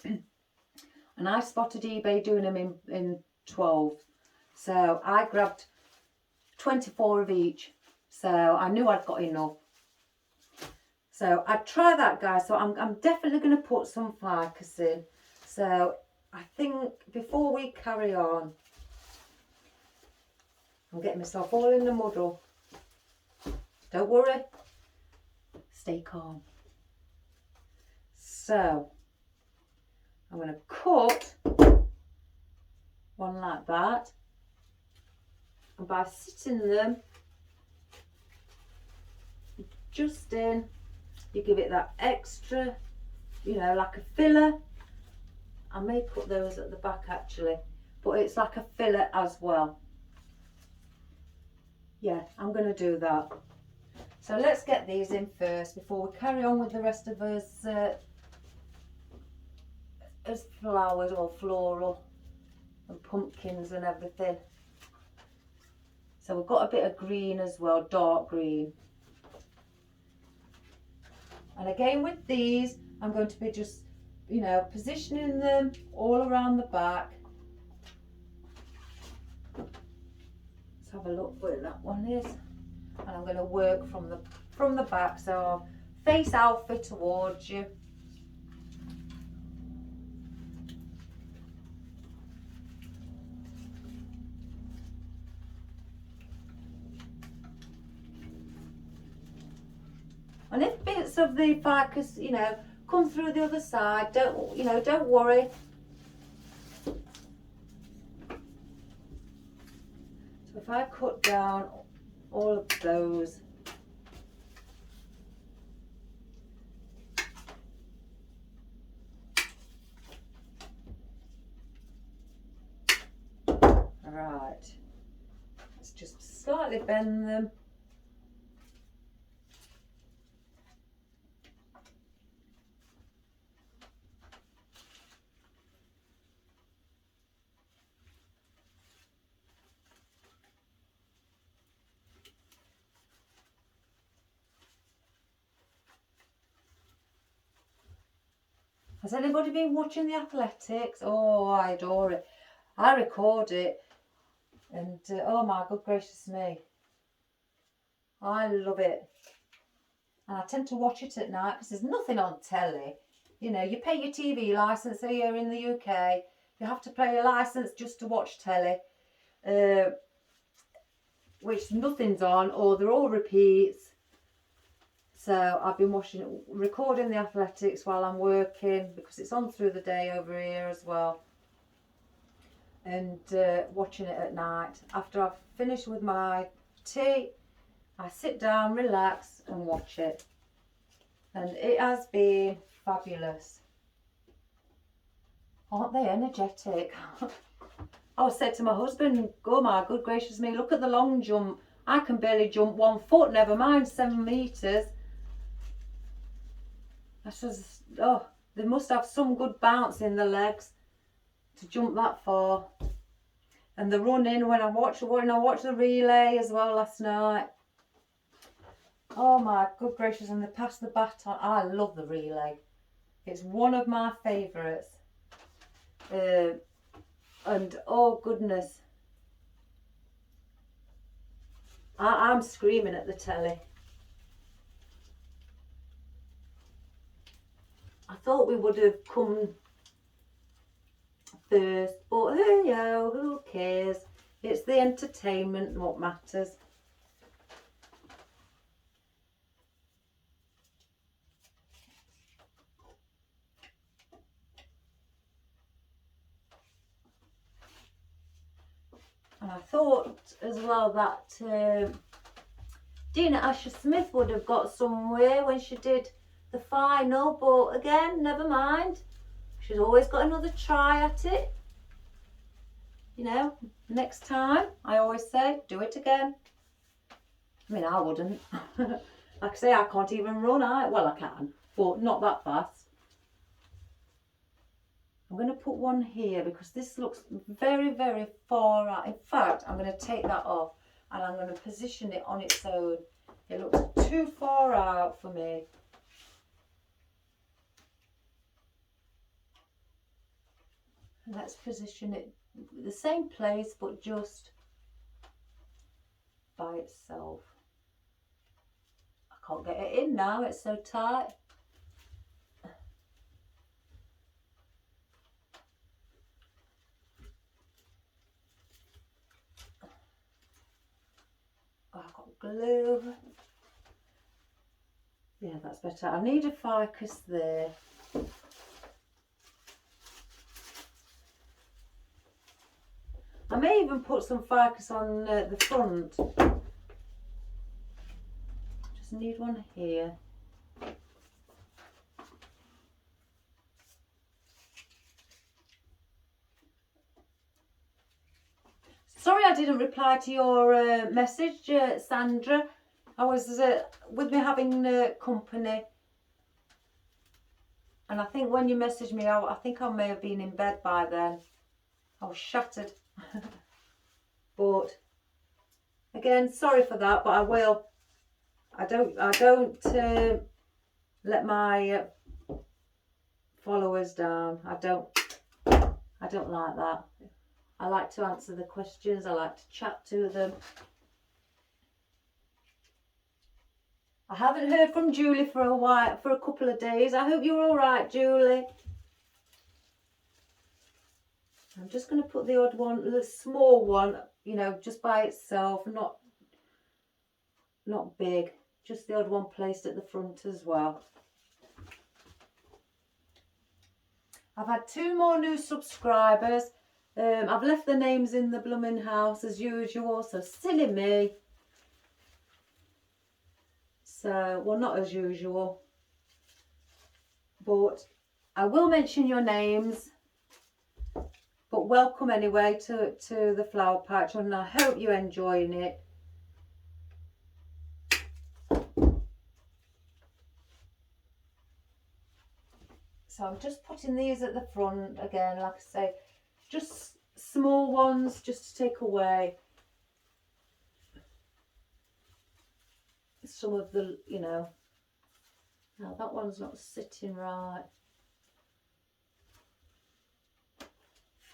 And I spotted eBay doing them in 12. So I grabbed 24 of each. So I knew I'd got enough. So I'd try that, guys. So I'm definitely going to put some ficus in. So I think before we carry on, I'm getting myself all in the muddle. Don't worry. Stay calm. So I'm going to cut one like that. And by sitting them just in, you give it that extra, you know, like a filler. I may put those at the back actually, but it's like a filler as well. Yeah, I'm going to do that. So let's get these in first before we carry on with the rest of us as flowers or floral and pumpkins and everything. So we've got a bit of green as well, dark green. And again with these, I'm going to be just, you know, positioning them all around the back. Let's have a look where that one is. And I'm going to work from the back, so I'll face Alfie towards you. And if bits of the ficus, you know, come through the other side, don't worry. So if I cut down all of those, right, let's just slightly bend them. Has anybody been watching the athletics? Oh, I adore it. I record it and oh my good gracious me. I love it. And I tend to watch it at night because there's nothing on telly. You know, you pay your TV licence here in the UK. You have to pay a licence just to watch telly. Which nothing's on, or they're all repeats. So I've been recording the athletics while I'm working because it's on through the day over here as well. And watching it at night. After I've finished with my tea, I sit down, relax and watch it. And it has been fabulous. Aren't they energetic? I said to my husband, oh my good gracious me, look at the long jump. I can barely jump 1 foot, never mind 7 metres. I says, oh, they must have some good bounce in the legs to jump that far. And the running, when I watched the relay as well last night. Oh my good gracious, and they passed the baton. I love the relay. It's one of my favourites. And oh goodness, I'm screaming at the telly. I thought we would have come first, but hey yo, who cares? It's the entertainment what matters. And I thought as well that Dina Asher-Smith would have got somewhere when she did the final, but again, never mind. She's always got another try at it. You know, next time, I always say, do it again. I mean, I wouldn't. Like I say, I can't even run. Well, I can, but not that fast. I'm going to put one here because this looks very, very far out. In fact, I'm going to take that off and I'm going to position it on its own. It looks too far out for me. And let's position it the same place but just by itself. I can't get it in now, it's so tight. Oh, I've got glue. Yeah, that's better. I need a ficus there. I may even put some ficus on the front. Just need one here. Sorry I didn't reply to your message, Sandra. I was with me having company. And I think when you messaged me, I think I may have been in bed by then. I was shattered. But again, sorry for that, but I will. I don't let my followers down. I don't like that. I like to answer the questions. I like to chat to them. I haven't heard from Julie for a while, for a couple of days. I hope you're all right, Julie. I'm just going to put the odd one, the small one, you know, just by itself, not big. Just the odd one placed at the front as well. I've had 2 more new subscribers. I've left the names in the blooming house as usual, so silly me. So, well, not as usual, but I will mention your names. But welcome anyway to the flower patch, and I hope you're enjoying it. So I'm just putting these at the front again, like I say, just small ones just to take away some of the, you know. Now that one's not sitting right.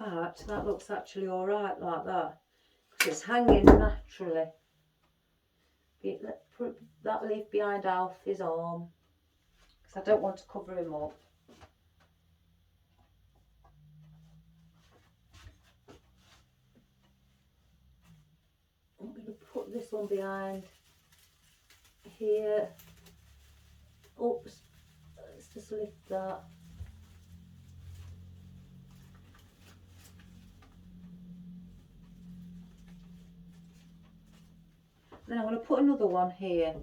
In fact, that looks actually all right like that, because it's hanging naturally. Put that leaf behind Alfie's arm, because I don't want to cover him up. I'm going to put this one behind here. Oops, let's just lift that. Then I'm going to put another one here.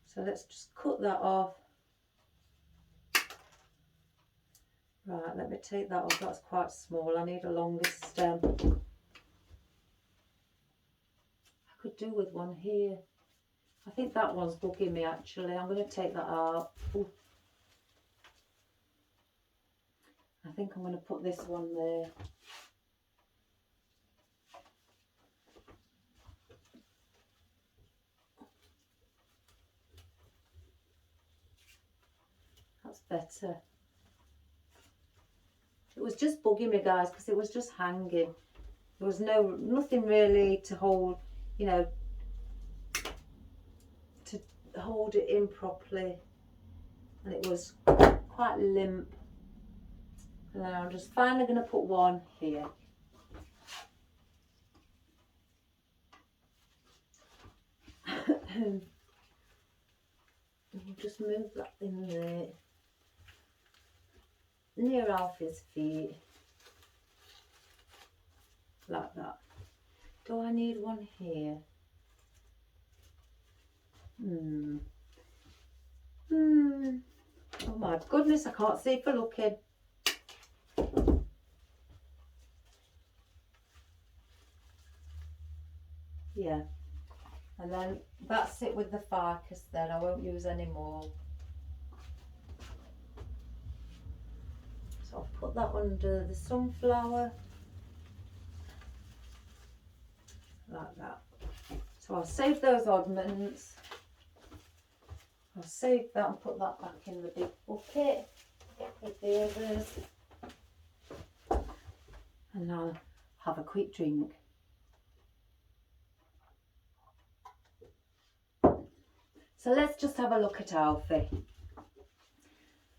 So let's just cut that off. Right, let me take that off. That's quite small. I need a longer stem. I could do with one here. I think that one's bugging me actually. I'm going to take that out. Ooh. I think I'm going to put this one there. That's better. It was just bugging me, guys, because it was just hanging. There was nothing really to hold, you know, to hold it in properly, and it was quite limp. And then I'm just finally going to put one here. And we'll just move that in there, near Alfie's feet, like that. Do I need one here? Oh my goodness, I can't see for looking. Yeah, and then that's it with the ficus then. I won't use any more. So So I'll put that under the sunflower, like that. So I'll save those oddments. I'll save that and put that back in the big bucket with the others. And I'll have a quick drink. So let's just have a look at Alfie.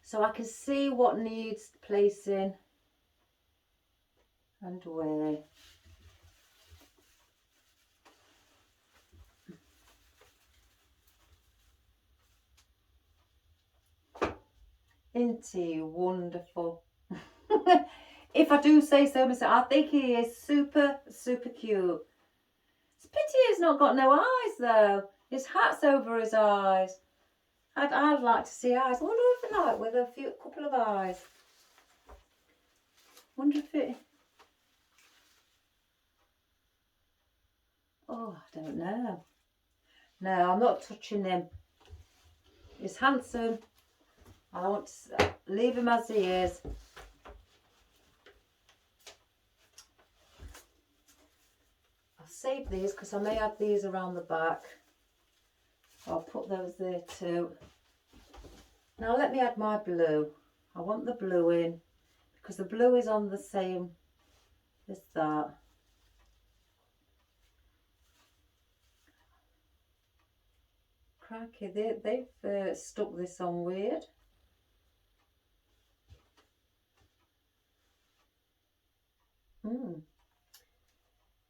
So I can see what needs placing and where. Isn't he wonderful? If I do say so myself, I think he is super, super cute. It's a pity he's not got no eyes though. His hat's over his eyes. I'd like to see eyes. I wonder if I like with a couple of eyes. Wonder if it. Oh, I don't know. No, I'm not touching him. He's handsome. I want to leave him as he is. I'll save these because I may add these around the back. I'll put those there too. Now let me add my blue. I want the blue in because the blue is on the same as that. Crikey, they've stuck this on weird.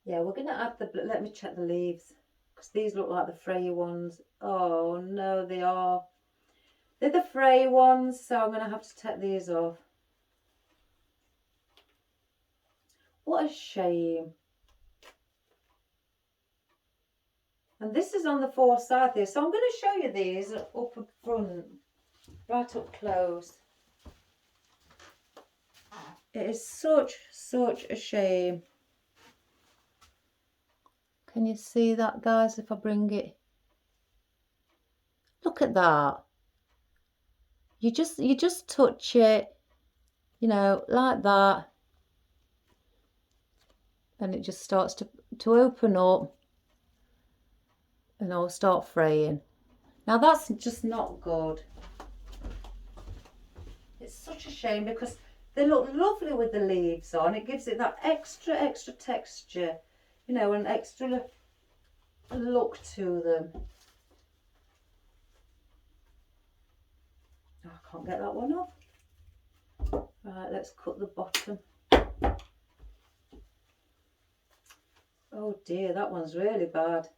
Yeah, we're going to add the blue. Let me check the leaves because these look like the fray ones. Oh no, they are. They're the fray ones, so I'm going to have to take these off. What a shame. And this is on the four side here, so I'm going to show you these up front, right up close. It is such a shame. Can you see that, guys, if I bring it? Look at that. You just touch it, you know, like that. And it just starts to open up and I'll start fraying. Now that's just not good. It's such a shame because they look lovely with the leaves on. It gives it that extra texture, you know, an extra look to them. Oh, I can't get that one off. Right, let's cut the bottom. Oh dear, that one's really bad.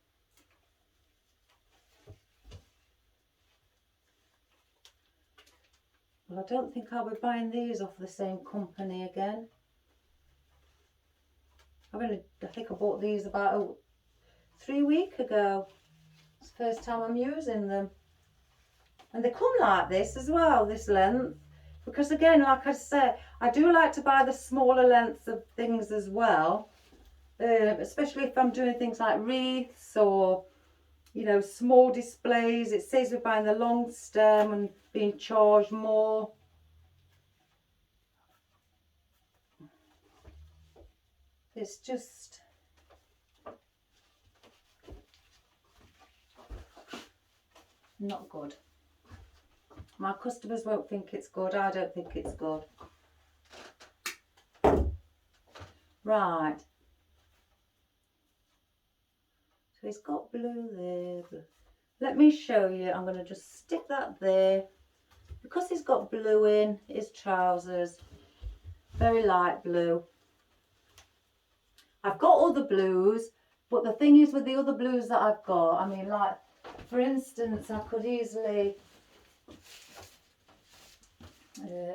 Well, I don't think I'll be buying these off the same company again. I think I bought these about 3 weeks ago. It's the first time I'm using them. And they come like this as well, this length. Because again, like I said, I do like to buy the smaller lengths of things as well. Especially if I'm doing things like wreaths or, you know, small displays. It saves me buying the long stem and being charged more. It's just not good. My customers won't think it's good. I don't think it's good. Right. So it's got blue there. Let me show you. I'm going to just stick that there. Because he's got blue in his trousers. Very light blue. I've got other blues. But the thing is with the other blues that I've got. I mean, like, for instance, I could easily...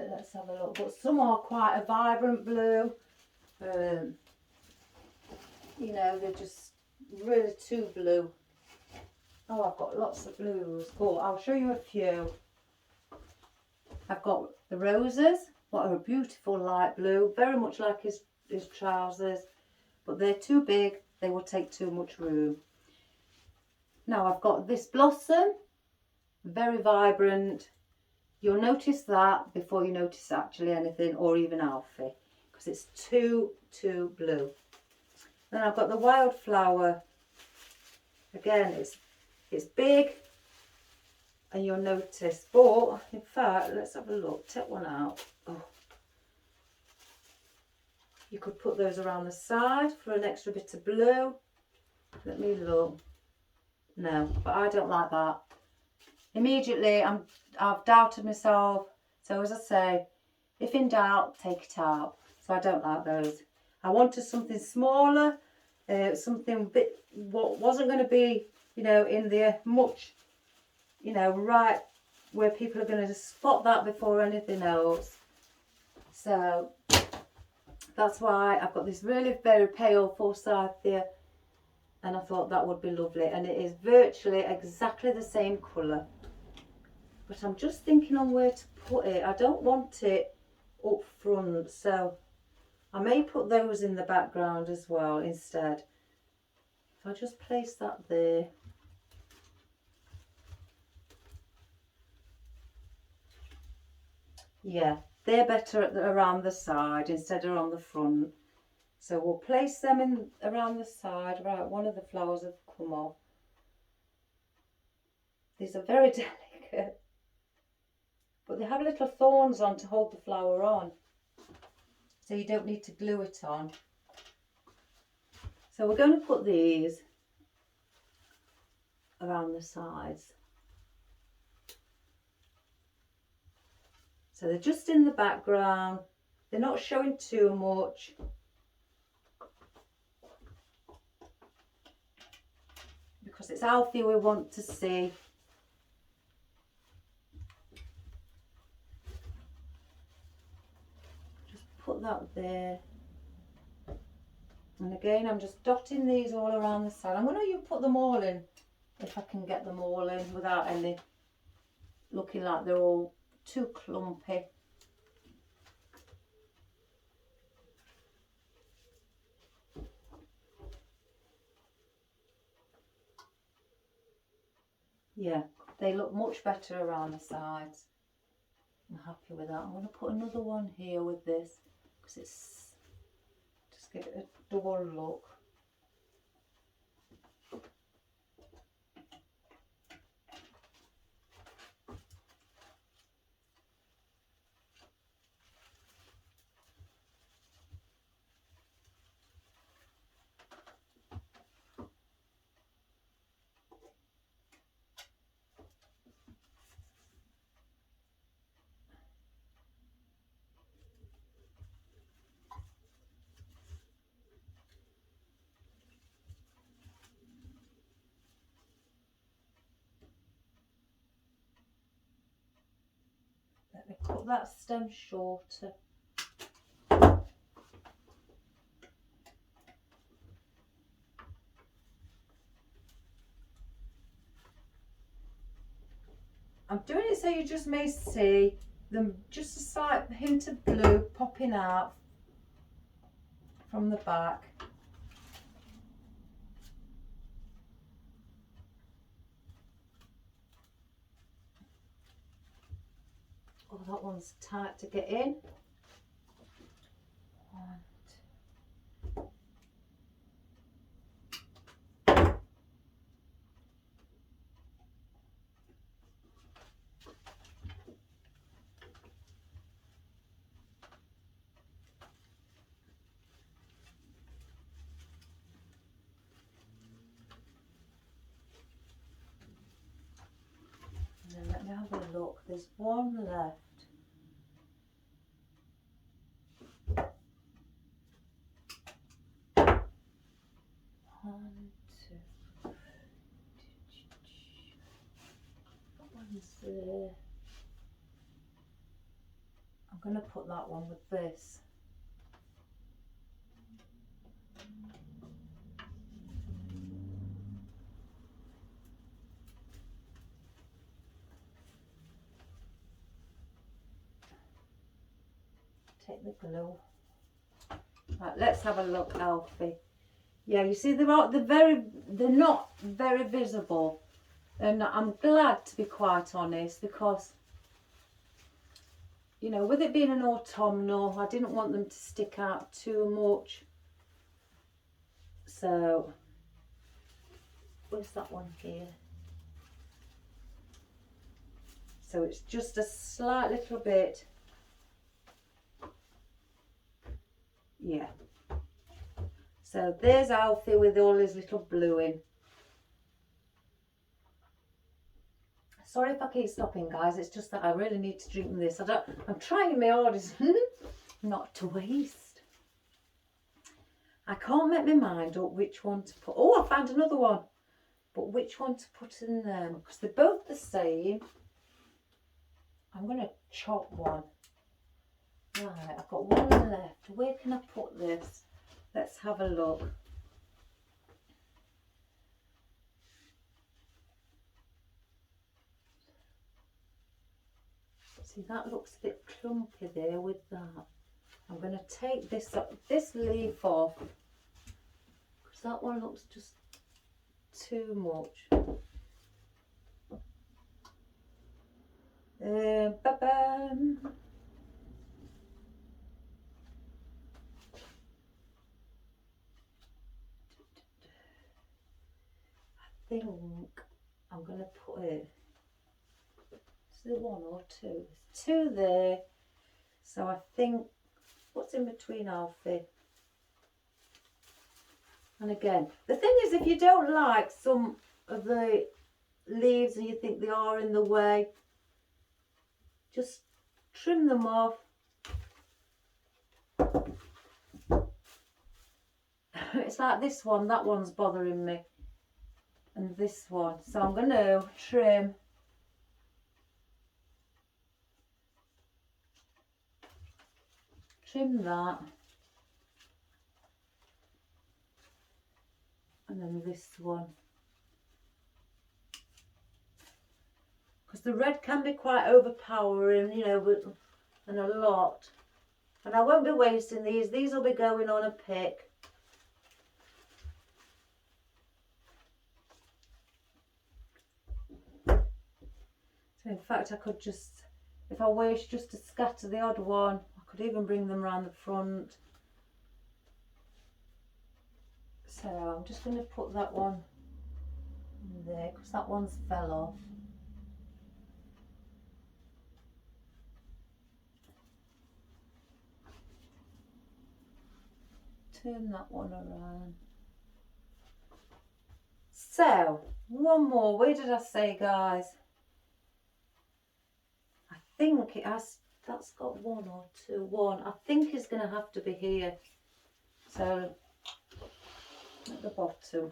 let's have a look. But some are quite a vibrant blue. You know, they're just really too blue. Oh, I've got lots of blues. Cool. I'll show you a few. I've got the roses. What are a beautiful light blue. Very much like his trousers. But they're too big. They will take too much room. Now I've got this blossom. Very vibrant. You'll notice that before you notice actually anything, or even Alfie, because it's too blue. Then I've got the wildflower. Again, it's big, and you'll notice. But in fact, let's have a look. Take one out. Oh, you could put those around the side for an extra bit of blue. Let me look. No, but I don't like that. Immediately, I've doubted myself. So as I say, if in doubt, take it out. So I don't like those. I wanted something smaller, something a bit what wasn't going to be, you know, in there much, you know, right where people are going to spot that before anything else. So that's why I've got this really very pale forsythia, and I thought that would be lovely, and it is virtually exactly the same colour. But I'm just thinking on where to put it. I don't want it up front, so I may put those in the background as well instead. If I just place that there. Yeah, they're better around the side instead of on the front. So we'll place them in around the side. Right, one of the flowers have come off. These are very delicate, but they have little thorns on to hold the flower on, so you don't need to glue it on. So we're going to put these around the sides. So they're just in the background. They're not showing too much. Because it's Alfie we want to see. Just put that there. And again, I'm just dotting these all around the side. I'm going to put them all in, if I can get them all in without any looking like they're all too clumpy. Yeah, they look much better around the sides. I'm happy with that. I'm going to put another one here with this, because it's just give it a double look. Let me cut that stem shorter. I'm doing it so you just may see them, just a slight hint of blue popping out from the back. Oh, that one's tight to get in. One, two. And then let me have a look. There's one left. One, two. That one's there. I'm going to put that one with this. Take the glue. Right, let's have a look, Alfie. Yeah, you see they're not very visible, and I'm glad, to be quite honest, because you know, with it being an autumnal, I didn't want them to stick out too much. So, where's that one here? So it's just a slight little bit. Yeah. So there's Alfie with all his little bluing. Sorry if I keep stopping, guys. It's just that I really need to drink this. I'm trying my hardest not to waste. I can't make my mind up which one to put. Oh, I found another one. But which one to put in them? Because they're both the same. I'm going to chop one. Right, I've got one left. Where can I put this? Let's have a look. See, that looks a bit clumpy there with that. I'm going to take this leaf off because that one looks just too much. Ba-bam. I think I'm going to put it. Is there one or two? There's two there. So I think, what's in between Alfie? And again, the thing is, if you don't like some of the leaves and you think they are in the way, just trim them off. It's like this one, that one's bothering me. And this one. So I'm going to trim. Trim that. And then this one. Because the red can be quite overpowering, you know, and a lot. And I won't be wasting these. These will be going on a pick. So in fact, I could just, if I wish, just to scatter the odd one, I could even bring them around the front. So I'm just going to put that one in there because that one's fell off. Turn that one around. So, one more. Where did I say, guys? I think it has, that's got one or two. One. I think it's going to have to be here. So, at the bottom.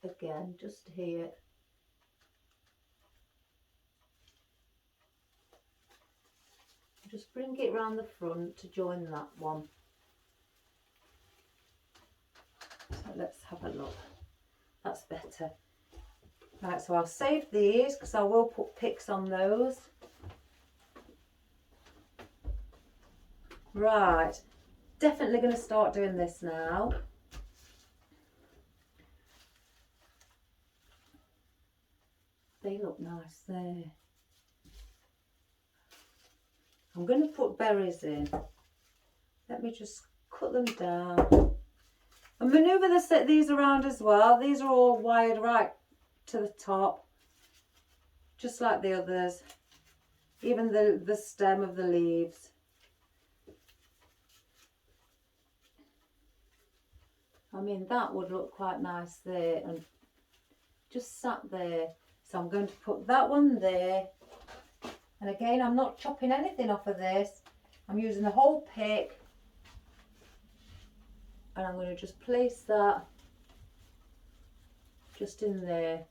Again, just here. Just bring it round the front to join that one. So let's have a look. That's better. Right, so I'll save these because I will put picks on those. Right, definitely going to start doing this now. They look nice there. I'm going to put berries in. Let me just cut them down. And manoeuvre these around as well. These are all wired right to the top, just like the others. Even the stem of the leaves. I mean, that would look quite nice there and just sat there. So I'm going to put that one there. And again, I'm not chopping anything off of this. I'm using the whole pick. And I'm going to just place that just in there.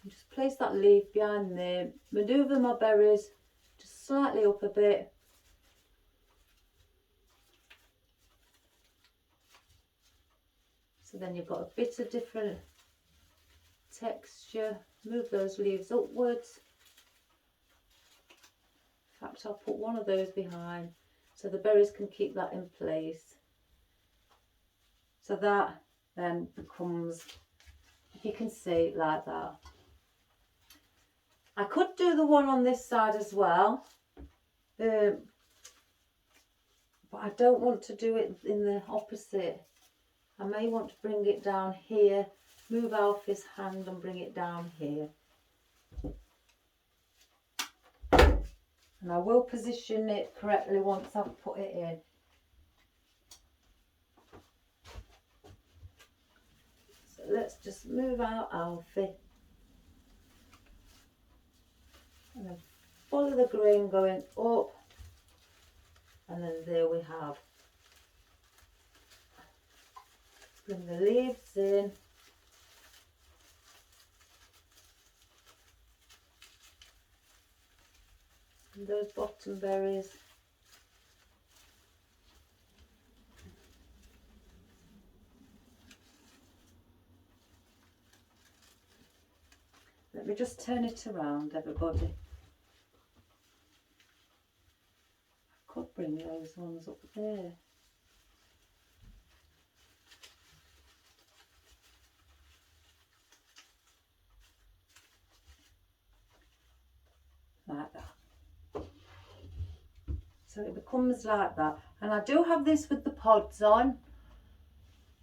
And just place that leaf behind there. Manoeuvre my berries just slightly up a bit. So then you've got a bit of different texture. Move those leaves upwards. In fact, I'll put one of those behind so the berries can keep that in place. So that then becomes, if you can see, like that. I could do the one on this side as well, but I don't want to do it in the opposite. I may want to bring it down here, move Alfie's hand and bring it down here. And I will position it correctly once I've put it in. So let's just move out Alfie. And then follow the grain going up. And then there we have. Bring the leaves in. And those bottom berries. Let me just turn it around, everybody. I could bring those ones up there. Like that. So it becomes like that. And I do have this with the pods on.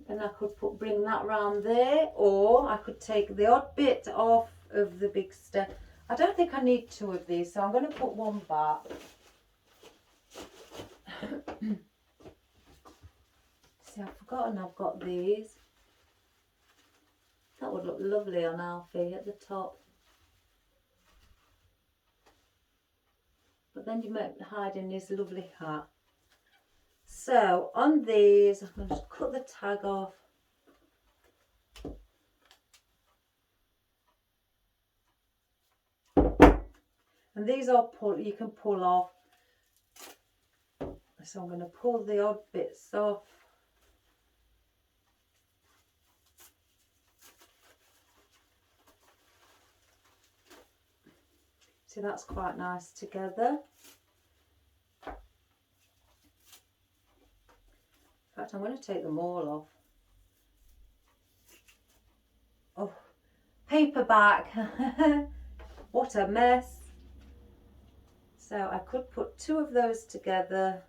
And I could bring that round there, or I could take the odd bit off of the big stem. I don't think I need two of these, so I'm going to put one back. See, I've forgotten I've got these. That would look lovely on Alfie at the top. But then you might hide in his lovely hat. So on these, I'm going to just cut the tag off. And these are you can pull off. So I'm going to pull the odd bits off. See, that's quite nice together. In fact, I'm going to take them all off. Oh, paperback. What a mess. So I could put two of those together.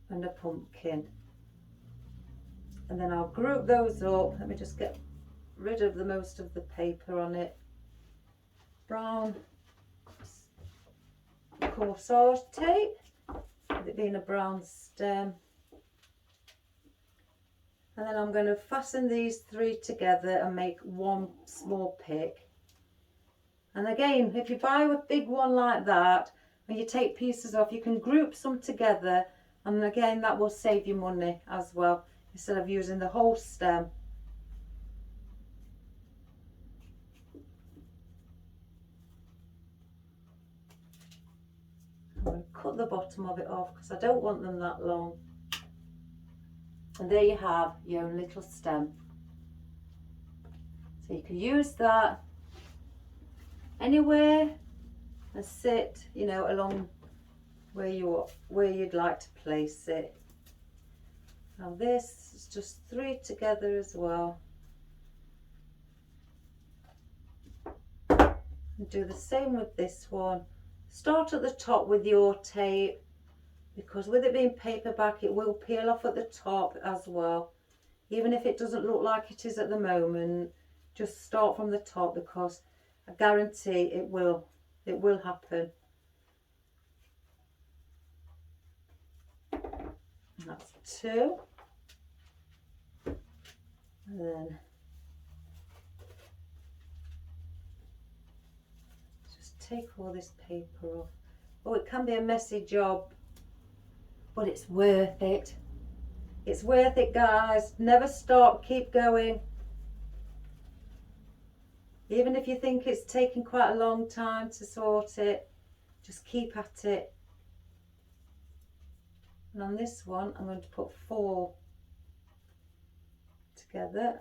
And a pumpkin. And then I'll group those up. Let me just get rid of the most of the paper on it. Brown corsage tape, with it being a brown stem. And then I'm going to fasten these three together and make one small pick. And again, if you buy a big one like that and you take pieces off, you can group some together, and again that will save you money as well, instead of using the whole stem. I'm going to cut the bottom of it off because I don't want them that long. And there you have your own little stem. So you can use that anywhere and sit, you know, along where you'd like to place it. Now this is just three together as well. And do the same with this one. Start at the top with your tape, because with it being paperback it will peel off at the top as well. Even if it doesn't look like it is at the moment, just start from the top, because I guarantee it will happen. And that's two. And then just take all this paper off. Oh, it can be a messy job, but it's worth it. It's worth it, guys. Never stop, keep going. Even if you think it's taking quite a long time to sort it, just keep at it. And on this one, I'm going to put 4 together.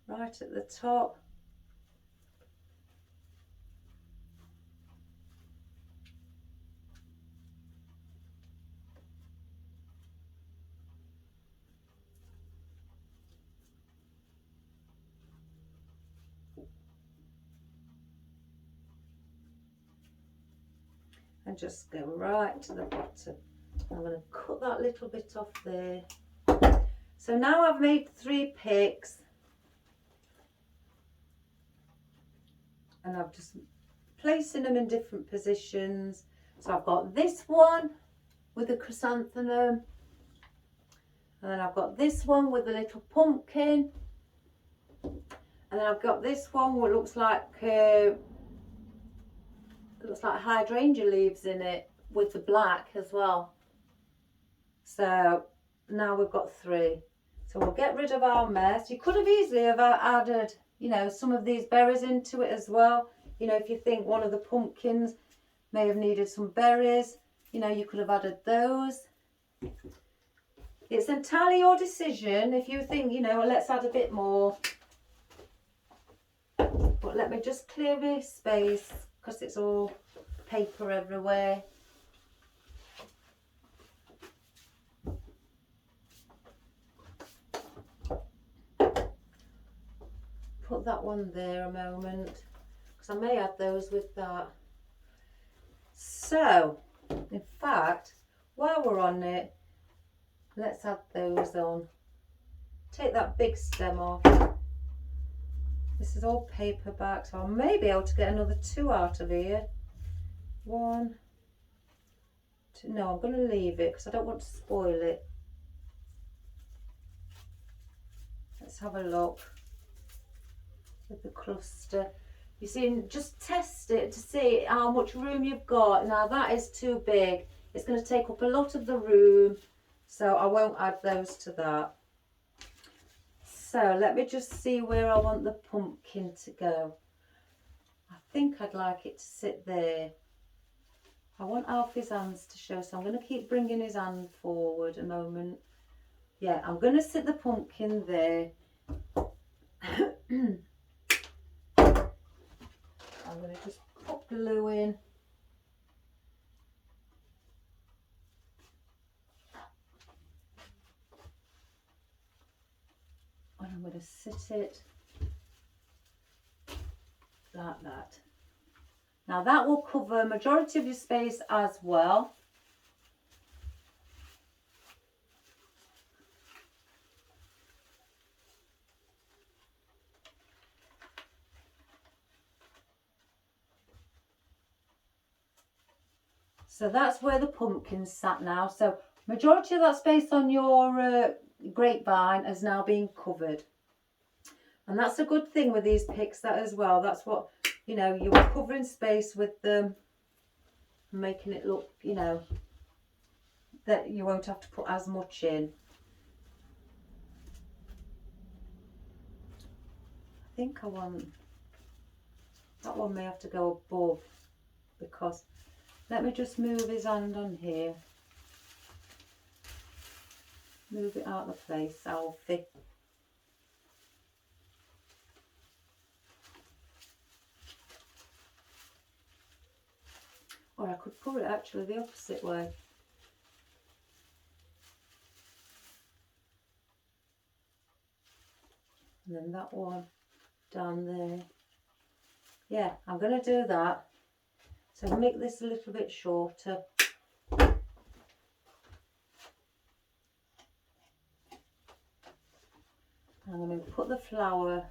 Right at the top. and just go right to the bottom. I'm going to cut that little bit off there. So now I've made 3 picks, and I'm just placing them in different positions. So I've got this one with a chrysanthemum, and then I've got this one with a little pumpkin, and then I've got this one what looks like hydrangea leaves in it with the black as well. So now we've got 3. So we'll get rid of our mess. You could have easily have added, you know, some of these berries into it as well. You know, if you think one of the pumpkins may have needed some berries, you know, you could have added those. It's entirely your decision. If you think, you know, well, let's add a bit more. But let me just clear this space because it's all paper everywhere. Put that one there a moment because I may add those with that. So, in fact, while we're on it, let's add those on. Take that big stem off. This is all paperback, so I may be able to get another 2 out of here. 1, 2. No, I'm going to leave it because I don't want to spoil it. Let's have a look with the cluster. You see, just test it to see how much room you've got. Now that is too big. It's going to take up a lot of the room, so I won't add those to that. So let me just see where I want the pumpkin to go. I think I'd like it to sit there. I want Alfie's hands to show, so I'm going to keep bringing his hand forward a moment. Yeah, I'm going to sit the pumpkin there. I'm going to just put glue in. And I'm going to sit it like that. Now that will cover a majority of your space as well. So that's where the pumpkin's sat now. So majority of that space on your grapevine has now been covered. And that's a good thing with these picks that as well. That's what, you know, you're covering space with them, making it look, you know, that you won't have to put as much in. I think I want, that one may have to go above because, let me just move his hand on here. Move it out of the place, Alfie. Or I could put it actually the opposite way. And then that one down there. Yeah, I'm going to do that. So make this a little bit shorter. I'm going to put the flower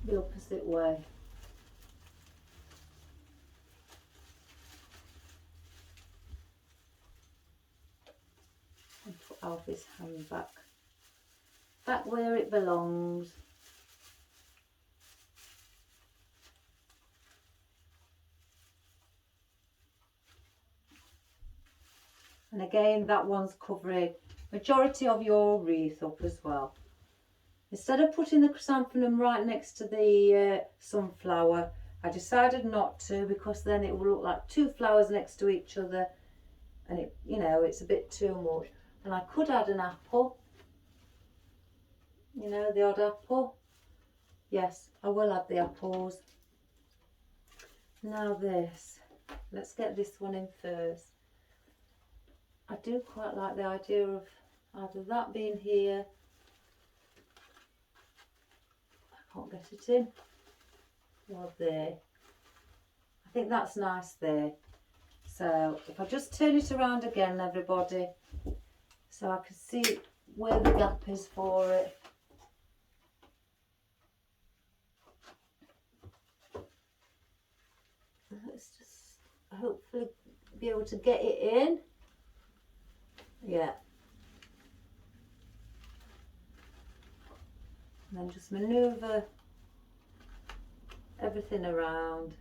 the opposite way. And put Alfie's hand back where it belongs. And again, that one's covering majority of your wreath up as well. Instead of putting the chrysanthemum right next to the sunflower, I decided not to because then it will look like 2 flowers next to each other, and it, you know, it's a bit too much. And I could add an apple, you know, the odd apple. Yes, I will add the apples. Now this, let's get this one in first. I do quite like the idea of either that being here, I can't get it in, or there. I think that's nice there. So if I just turn it around again, everybody, so I can see where the gap is for it. Let's just hopefully be able to get it in. Yeah. And then just manoeuvre everything around.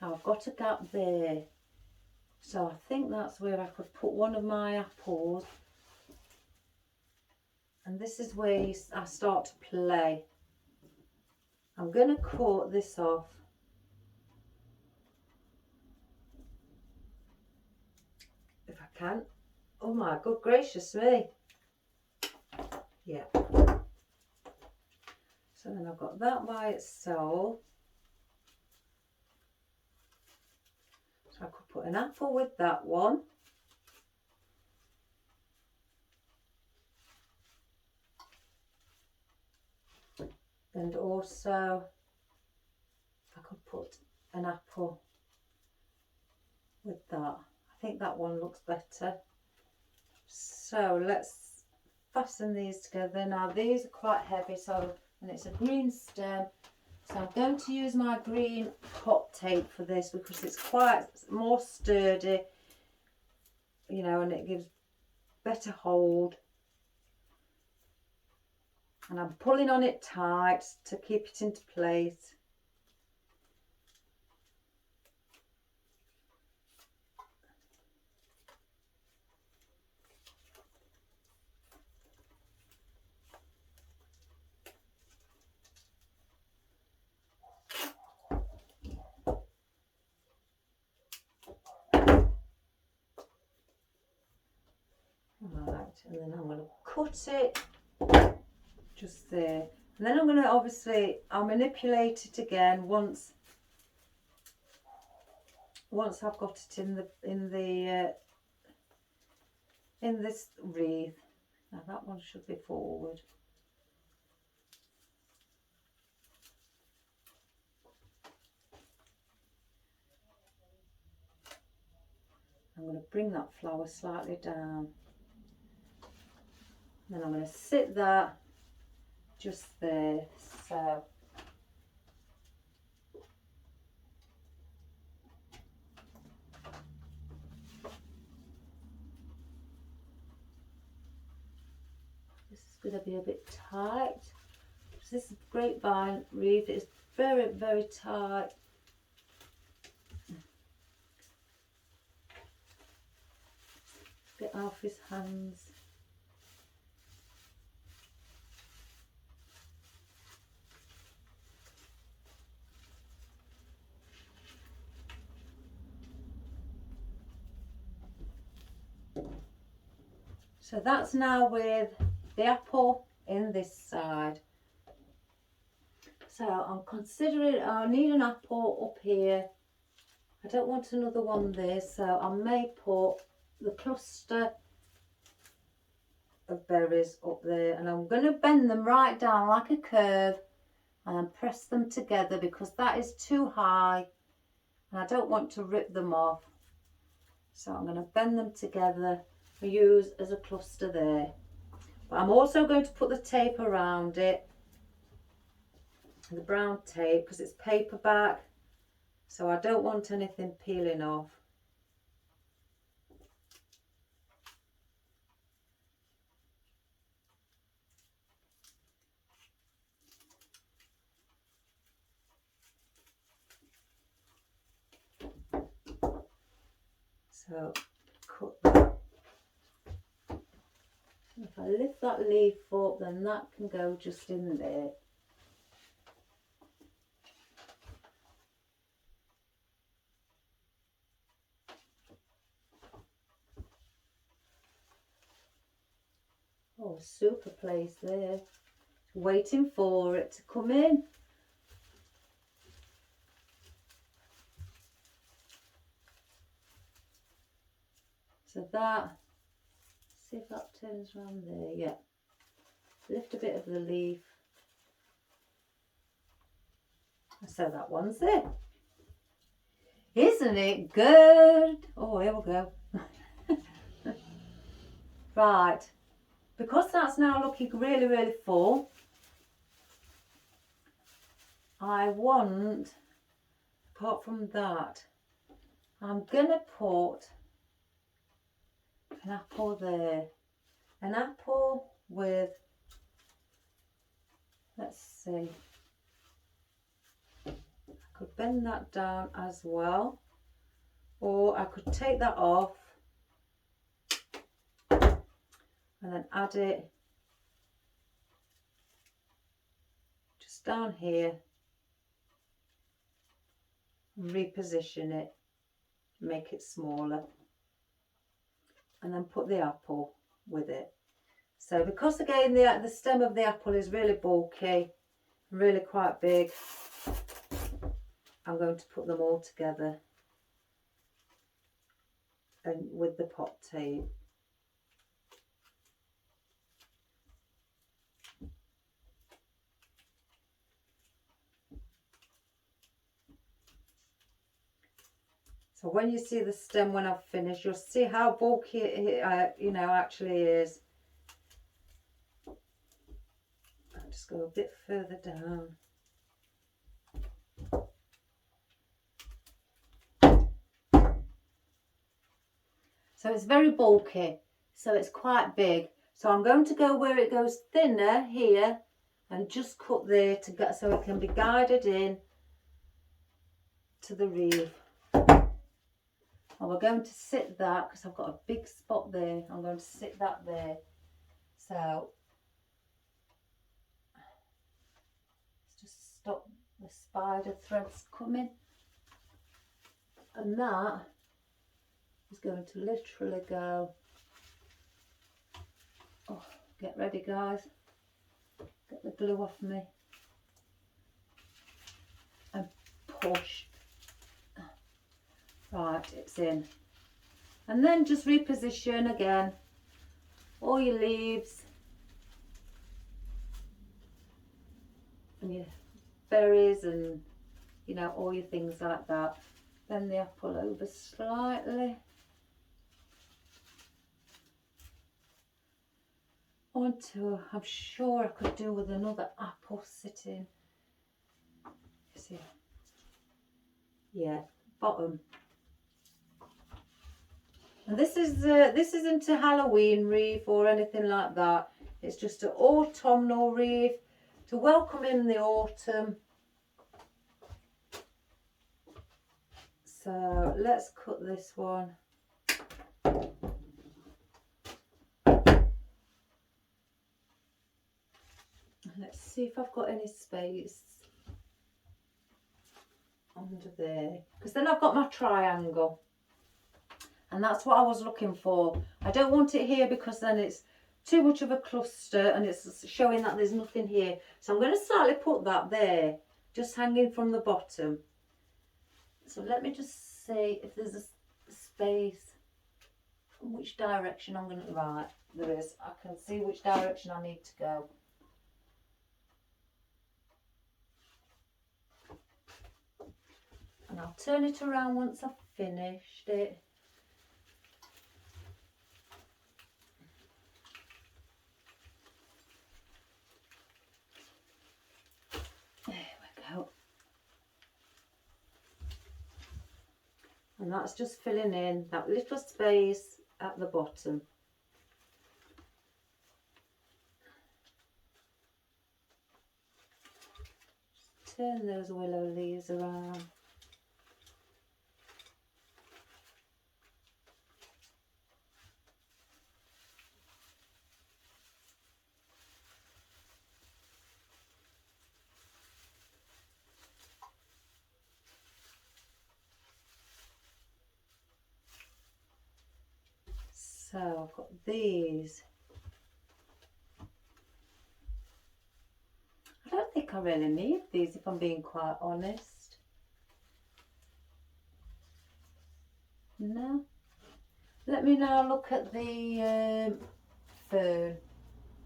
Now I've got a gap there, so I think that's where I could put one of my apples, and this is where I start to play. I'm going to cut this off. If I can. Oh my good gracious me. Yeah. So then I've got that by itself. So I could put an apple with that one. And also I could put an apple with that. I think that one looks better. So let's fasten these together. Now these are quite heavy, so, and it's a green stem. So I'm going to use my green hot tape for this because it's quite more sturdy, you know, and it gives better hold. And I'm pulling on it tight to keep it into place. Right, and then I'm going to cut it just there. And then I'm going to obviously, I'll manipulate it again once I've got it in this wreath. Now that one should be forward. I'm going to bring that flower slightly down. Then I'm going to sit that just there. This is going to be a bit tight. This grapevine wreath is very, very tight. Get off his hands. So that's now with the apple in this side. So I'm considering I need an apple up here. I don't want another one there, so I may put the cluster of berries up there, and I'm going to bend them right down like a curve and then press them together because that is too high and I don't want to rip them off. So I'm going to bend them together and use as a cluster there. But I'm also going to put the tape around it, the brown tape, because it's paperback, so I don't want anything peeling off. So cut that. If I lift that leaf up, then that can go just in there. Oh, super place there. Waiting for it to come in. So that see if that turns around there. Yeah. Lift a bit of the leaf. So that one's there. Isn't it good? Oh, here we go. Right. Because that's now looking really, really full, I want, apart from that, I'm going to put an apple there. An apple with, let's see, I could bend that down as well, or I could take that off and then add it just down here and reposition it, make it smaller, and then put the apple with it. So because again the stem of the apple is really bulky, really quite big, I'm going to put them all together and with the pot tape. So when you see the stem when I've finished, you'll see how bulky it you know, actually is. I'll just go a bit further down. So it's very bulky, so it's quite big. So I'm going to go where it goes thinner here and just cut there to get so it can be guided in to the wreath. And we're going to sit that, because I've got a big spot there, I'm going to sit that there. So let's just stop the spider threads coming. And that is going to literally go, oh, get ready guys, get the glue off me, and push. Right, it's in. And then just reposition again all your leaves and your berries and, you know, all your things like that. Bend the apple over slightly. Onto, I'm sure I could do with another apple sitting. See, yeah, bottom. And this isn't a Halloween wreath or anything like that. It's just an autumnal wreath to welcome in the autumn. So let's cut this one. Let's see if I've got any space under there, because then I've got my triangle. And that's what I was looking for. I don't want it here because then it's too much of a cluster and it's showing that there's nothing here. So I'm going to slightly put that there, just hanging from the bottom. So let me just see if there's a space, which direction I'm going to, right, there is. I can see which direction I need to go. And I'll turn it around once I've finished it. And that's just filling in that little space at the bottom. Just turn those willow leaves around. So I've got these. I don't think I really need these if I'm being quite honest. No. Let me now look at the fern,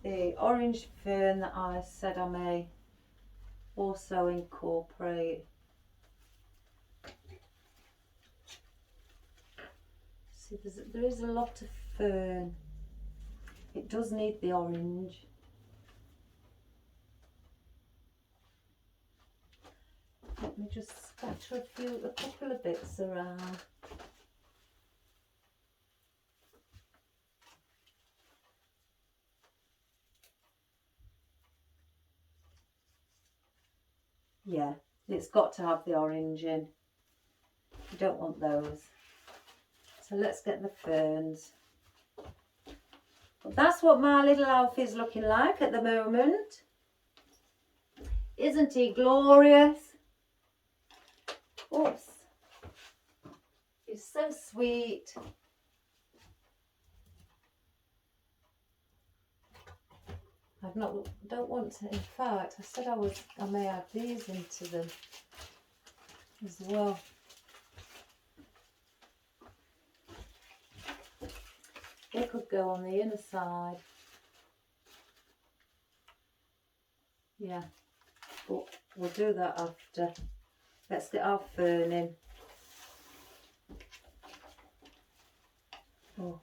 the orange fern that I said I may also incorporate. See, there is a lot of fern. It does need the orange. Let me just scatter a couple of bits around. Yeah, it's got to have the orange in. You don't want those. So let's get the ferns. But that's what my little elf is looking like at the moment. Isn't he glorious? Oops. He's so sweet. Don't want to, in fact, I said I may add these into them as well. They could go on the inner side. Yeah, but we'll do that after. Let's get our fern in. Oh,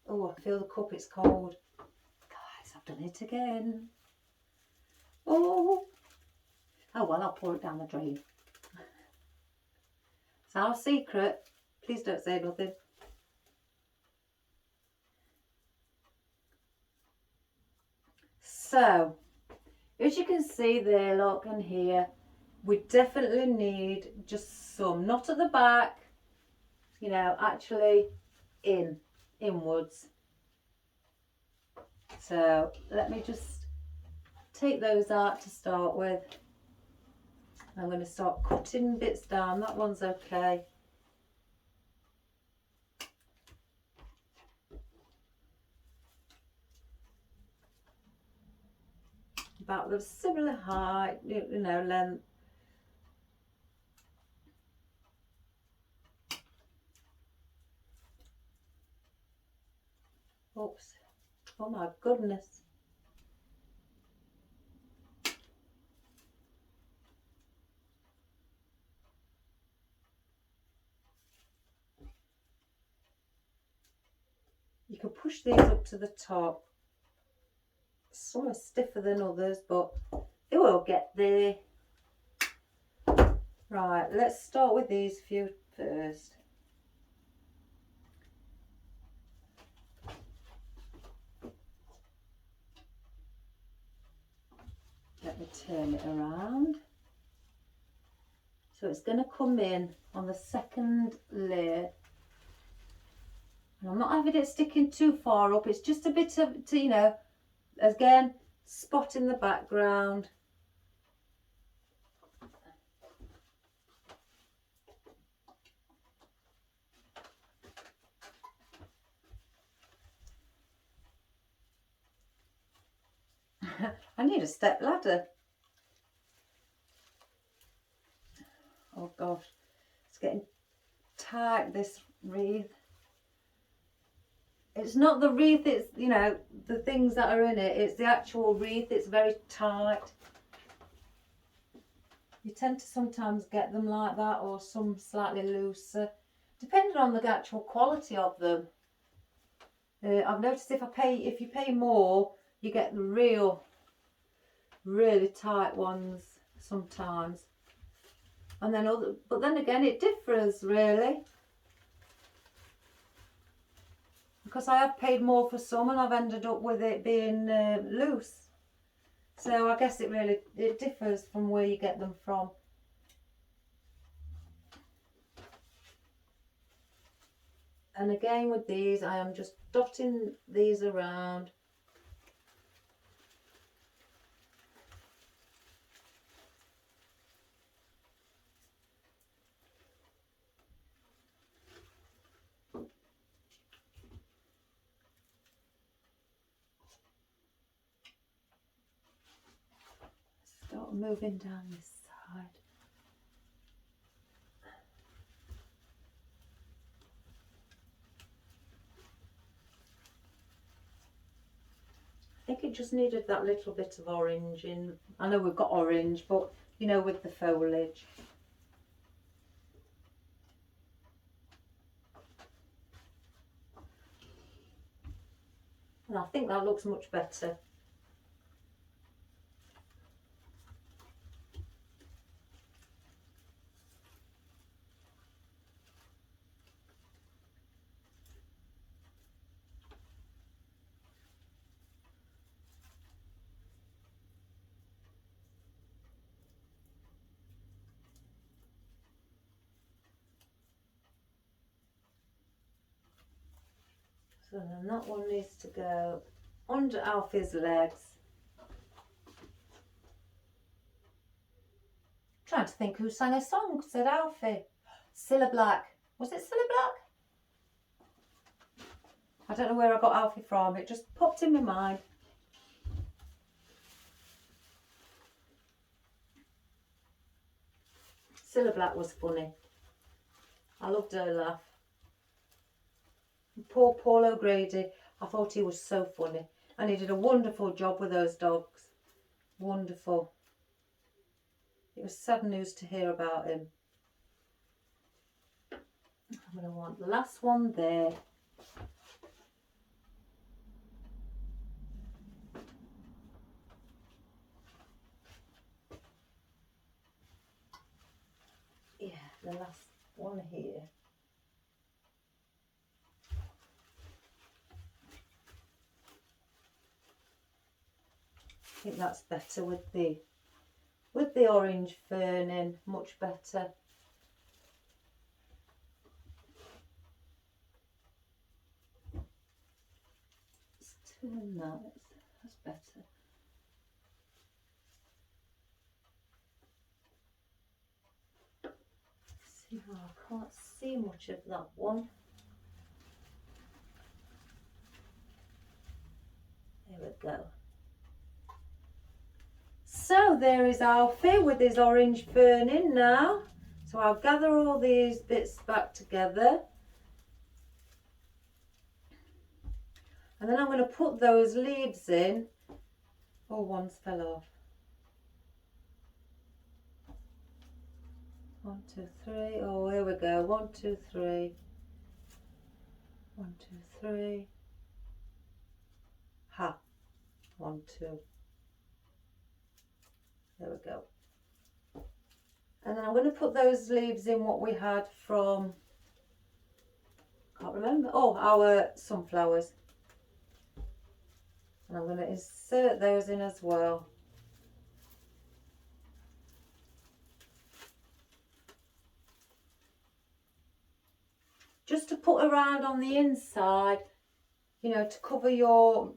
I feel the cup, it's cold. Guys, I've done it again. Oh well, I'll pour it down the drain. It's our secret. Please don't say nothing. So, as you can see there, look, and here, we definitely need just some, not at the back, you know, actually inwards. So let me just take those out to start with. I'm going to start cutting bits down. That one's okay. About the similar height, you know, length. Oops. Oh my goodness. You can push these up to the top. Some are stiffer than others, but it will get there. Right, let's start with these few first. Let me turn it around. So it's going to come in on the second layer. And I'm not having it sticking too far up. It's just a bit of, you know, again, spot in the background. I need a step ladder. Oh gosh, it's getting tight, this wreath. It's not the wreath, it's, you know, the things that are in it. It's the actual wreath, it's very tight. You tend to sometimes get them like that, or some slightly looser, depending on the actual quality of them. I've noticed if you pay more, you get the really tight ones sometimes. And then but then again, it differs really. Because I have paid more for some and I've ended up with it being loose. So I guess it differs from where you get them from. And again with these, I am just dotting these around. Start moving down this side. it just needed that little bit of orange in. I know we've got orange, but you know, with the foliage. And I think that looks much better. So then that one needs to go under Alfie's legs. Trying to think who sang a song, said Alfie. Cilla Black. Was it Cilla Black? I don't know where I got Alfie from. It just popped in my mind. Cilla Black was funny. I loved her laugh. Poor Paul O'Grady. I thought he was so funny. And he did a wonderful job with those dogs. Wonderful. It was sad news to hear about him. I'm going to want the last one there. Yeah, the last one here. I think that's better with the orange fern in, much better. Let's turn that, that's better. See how I can't see much of that one. There we go. So there is Alfie with his orange fern in now. So I'll gather all these bits back together. And then I'm going to put those leaves in. Oh, one's fell off. 1, 2, 3. Oh, here we go. 1, 2, 3. 1, 2, 3. Ha. 1, 2. There we go. And then I'm going to put those leaves in what we had from, can't remember, oh, our sunflowers. And I'm going to insert those in as well. Just to put around on the inside, you know, to cover your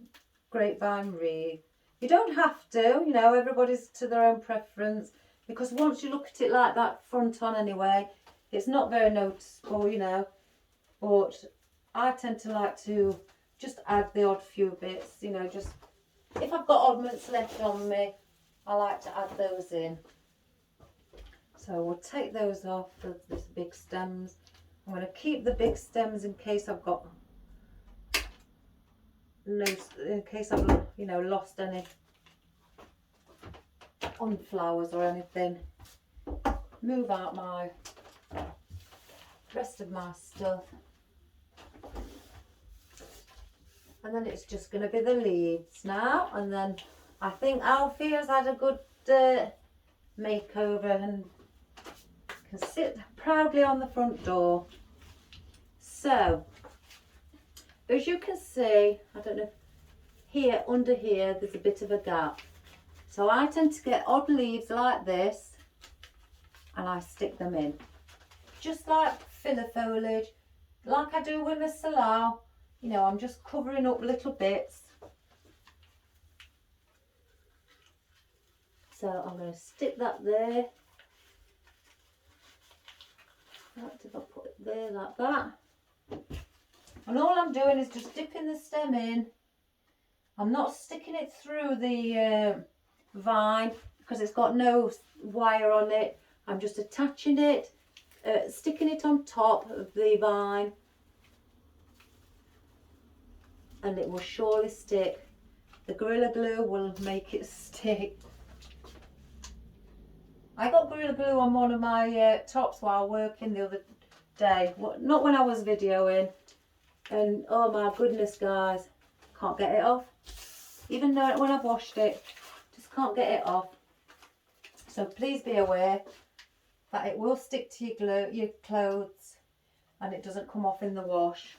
grapevine wreath. You don't have to, you know, everybody's to their own preference, because once you look at it like that front on anyway, it's not very noticeable, you know, but I tend to like to just add the odd few bits, you know, just if I've got oddments left on me, I like to add those in. So we'll take those off, these big stems. I'm going to keep the big stems in case I've got no, in case I've, you know, lost any on flowers or anything. Move out my rest of my stuff, and then it's just going to be the leaves now. And then I think Alfie has had a good makeover and can sit proudly on the front door. So as you can see, I don't know, here, under here, there's a bit of a gap. So I tend to get odd leaves like this and I stick them in. Just like filler foliage, like I do with my salal. You know, I'm just covering up little bits. So I'm going to stick that there. Right, if I put it there like that. And all I'm doing is just dipping the stem in. I'm not sticking it through the vine because it's got no wire on it. I'm just attaching it, sticking it on top of the vine, and it will surely stick. the Gorilla Glue will make it stick. I got Gorilla Glue on one of my tops while working the other day. Not when I was videoing. And oh my goodness, guys, can't get it off. Even though when I've washed it, just can't get it off. So please be aware that it will stick to your clothes and it doesn't come off in the wash.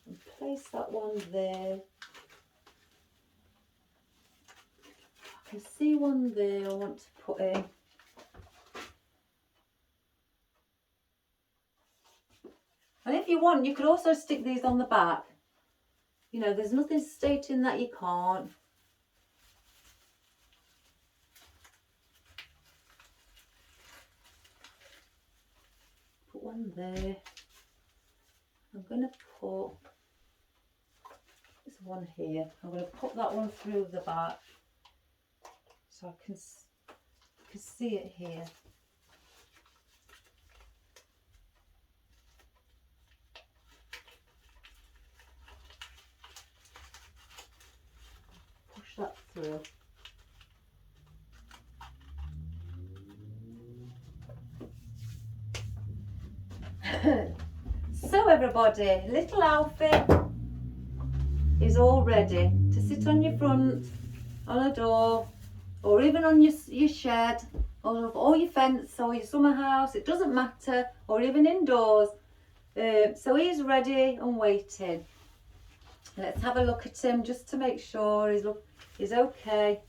And place that one there. I can see one there I want to put in. And if you want, you could also stick these on the back. You know, there's nothing stating that you can't. Put one there. I'm going to put this one here. I'm going to put that one through the back so I can see it here. Push that through. So everybody, little outfit is all ready to sit on your front, on a door, or even on your shed, or your fence, or your summer house. It doesn't matter, or even indoors. So he's ready and waiting. Let's have a look at him just to make sure he's okay.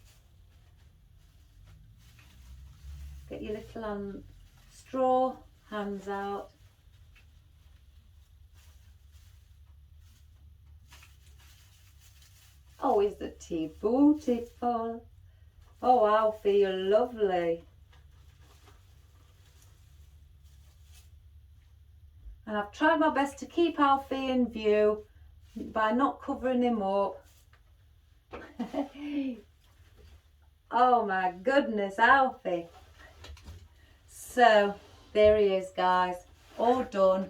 Get your little straw hands out. Oh, isn't he beautiful? Oh, Alfie, you're lovely. And I've tried my best to keep Alfie in view by not covering him up. Oh my goodness, Alfie. So, there he is, guys. All done.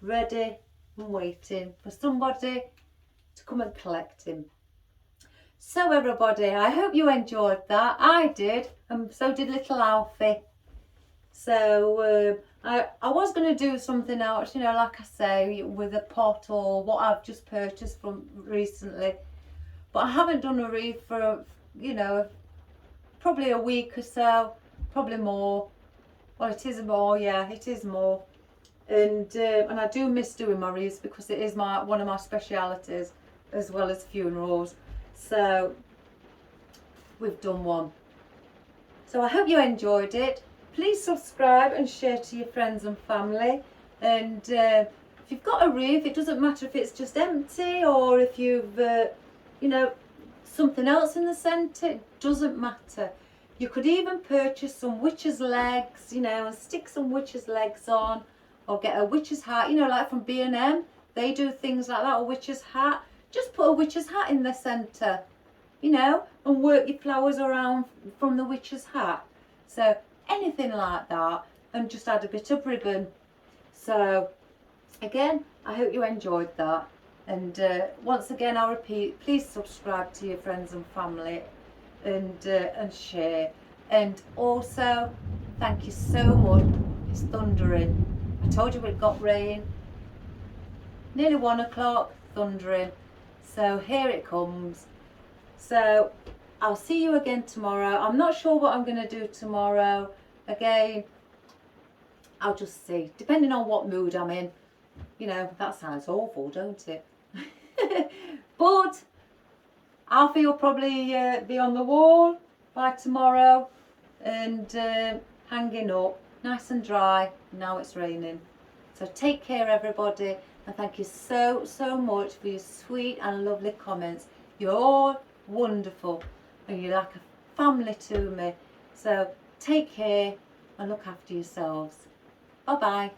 Ready and waiting for somebody to come and collect him. So everybody, I hope you enjoyed that. I did, and so did little Alfie. So I was going to do something else, you know, like I say, with a pot or what I've just purchased from recently. But I haven't done a wreath for, you know, probably a week or so, probably more. Well, it is more, yeah, it is more. And I do miss doing my wreaths because it is one of my specialities, as well as funerals. So we've done one. So I hope you enjoyed it. Please subscribe and share to your friends and family. And if you've got a wreath, it doesn't matter if it's just empty or if you've, you know, something else in the centre. It doesn't matter. You could even purchase some witch's legs, you know, and stick some witch's legs on, or get a witch's hat, you know, like from B&M. They do things like that, a witch's hat. Just put a witch's hat in the centre, you know, and work your flowers around from the witch's hat. So anything like that, and just add a bit of ribbon. So again, I hope you enjoyed that. And once again, I repeat, please subscribe to your friends and family, and share. And also, thank you so much. It's thundering. I told you it got rain. Nearly 1 o'clock, thundering. So here it comes. So I'll see you again tomorrow. I'm not sure what I'm going to do tomorrow. Again, I'll just see, depending on what mood I'm in. You know, that sounds awful, don't it? But Alfie will probably be on the wall by tomorrow and hanging up, nice and dry. Now it's raining. So take care, everybody, and thank you so much for your sweet and lovely comments. You're all wonderful and you're like a family to me. So take care and look after yourselves. Bye bye.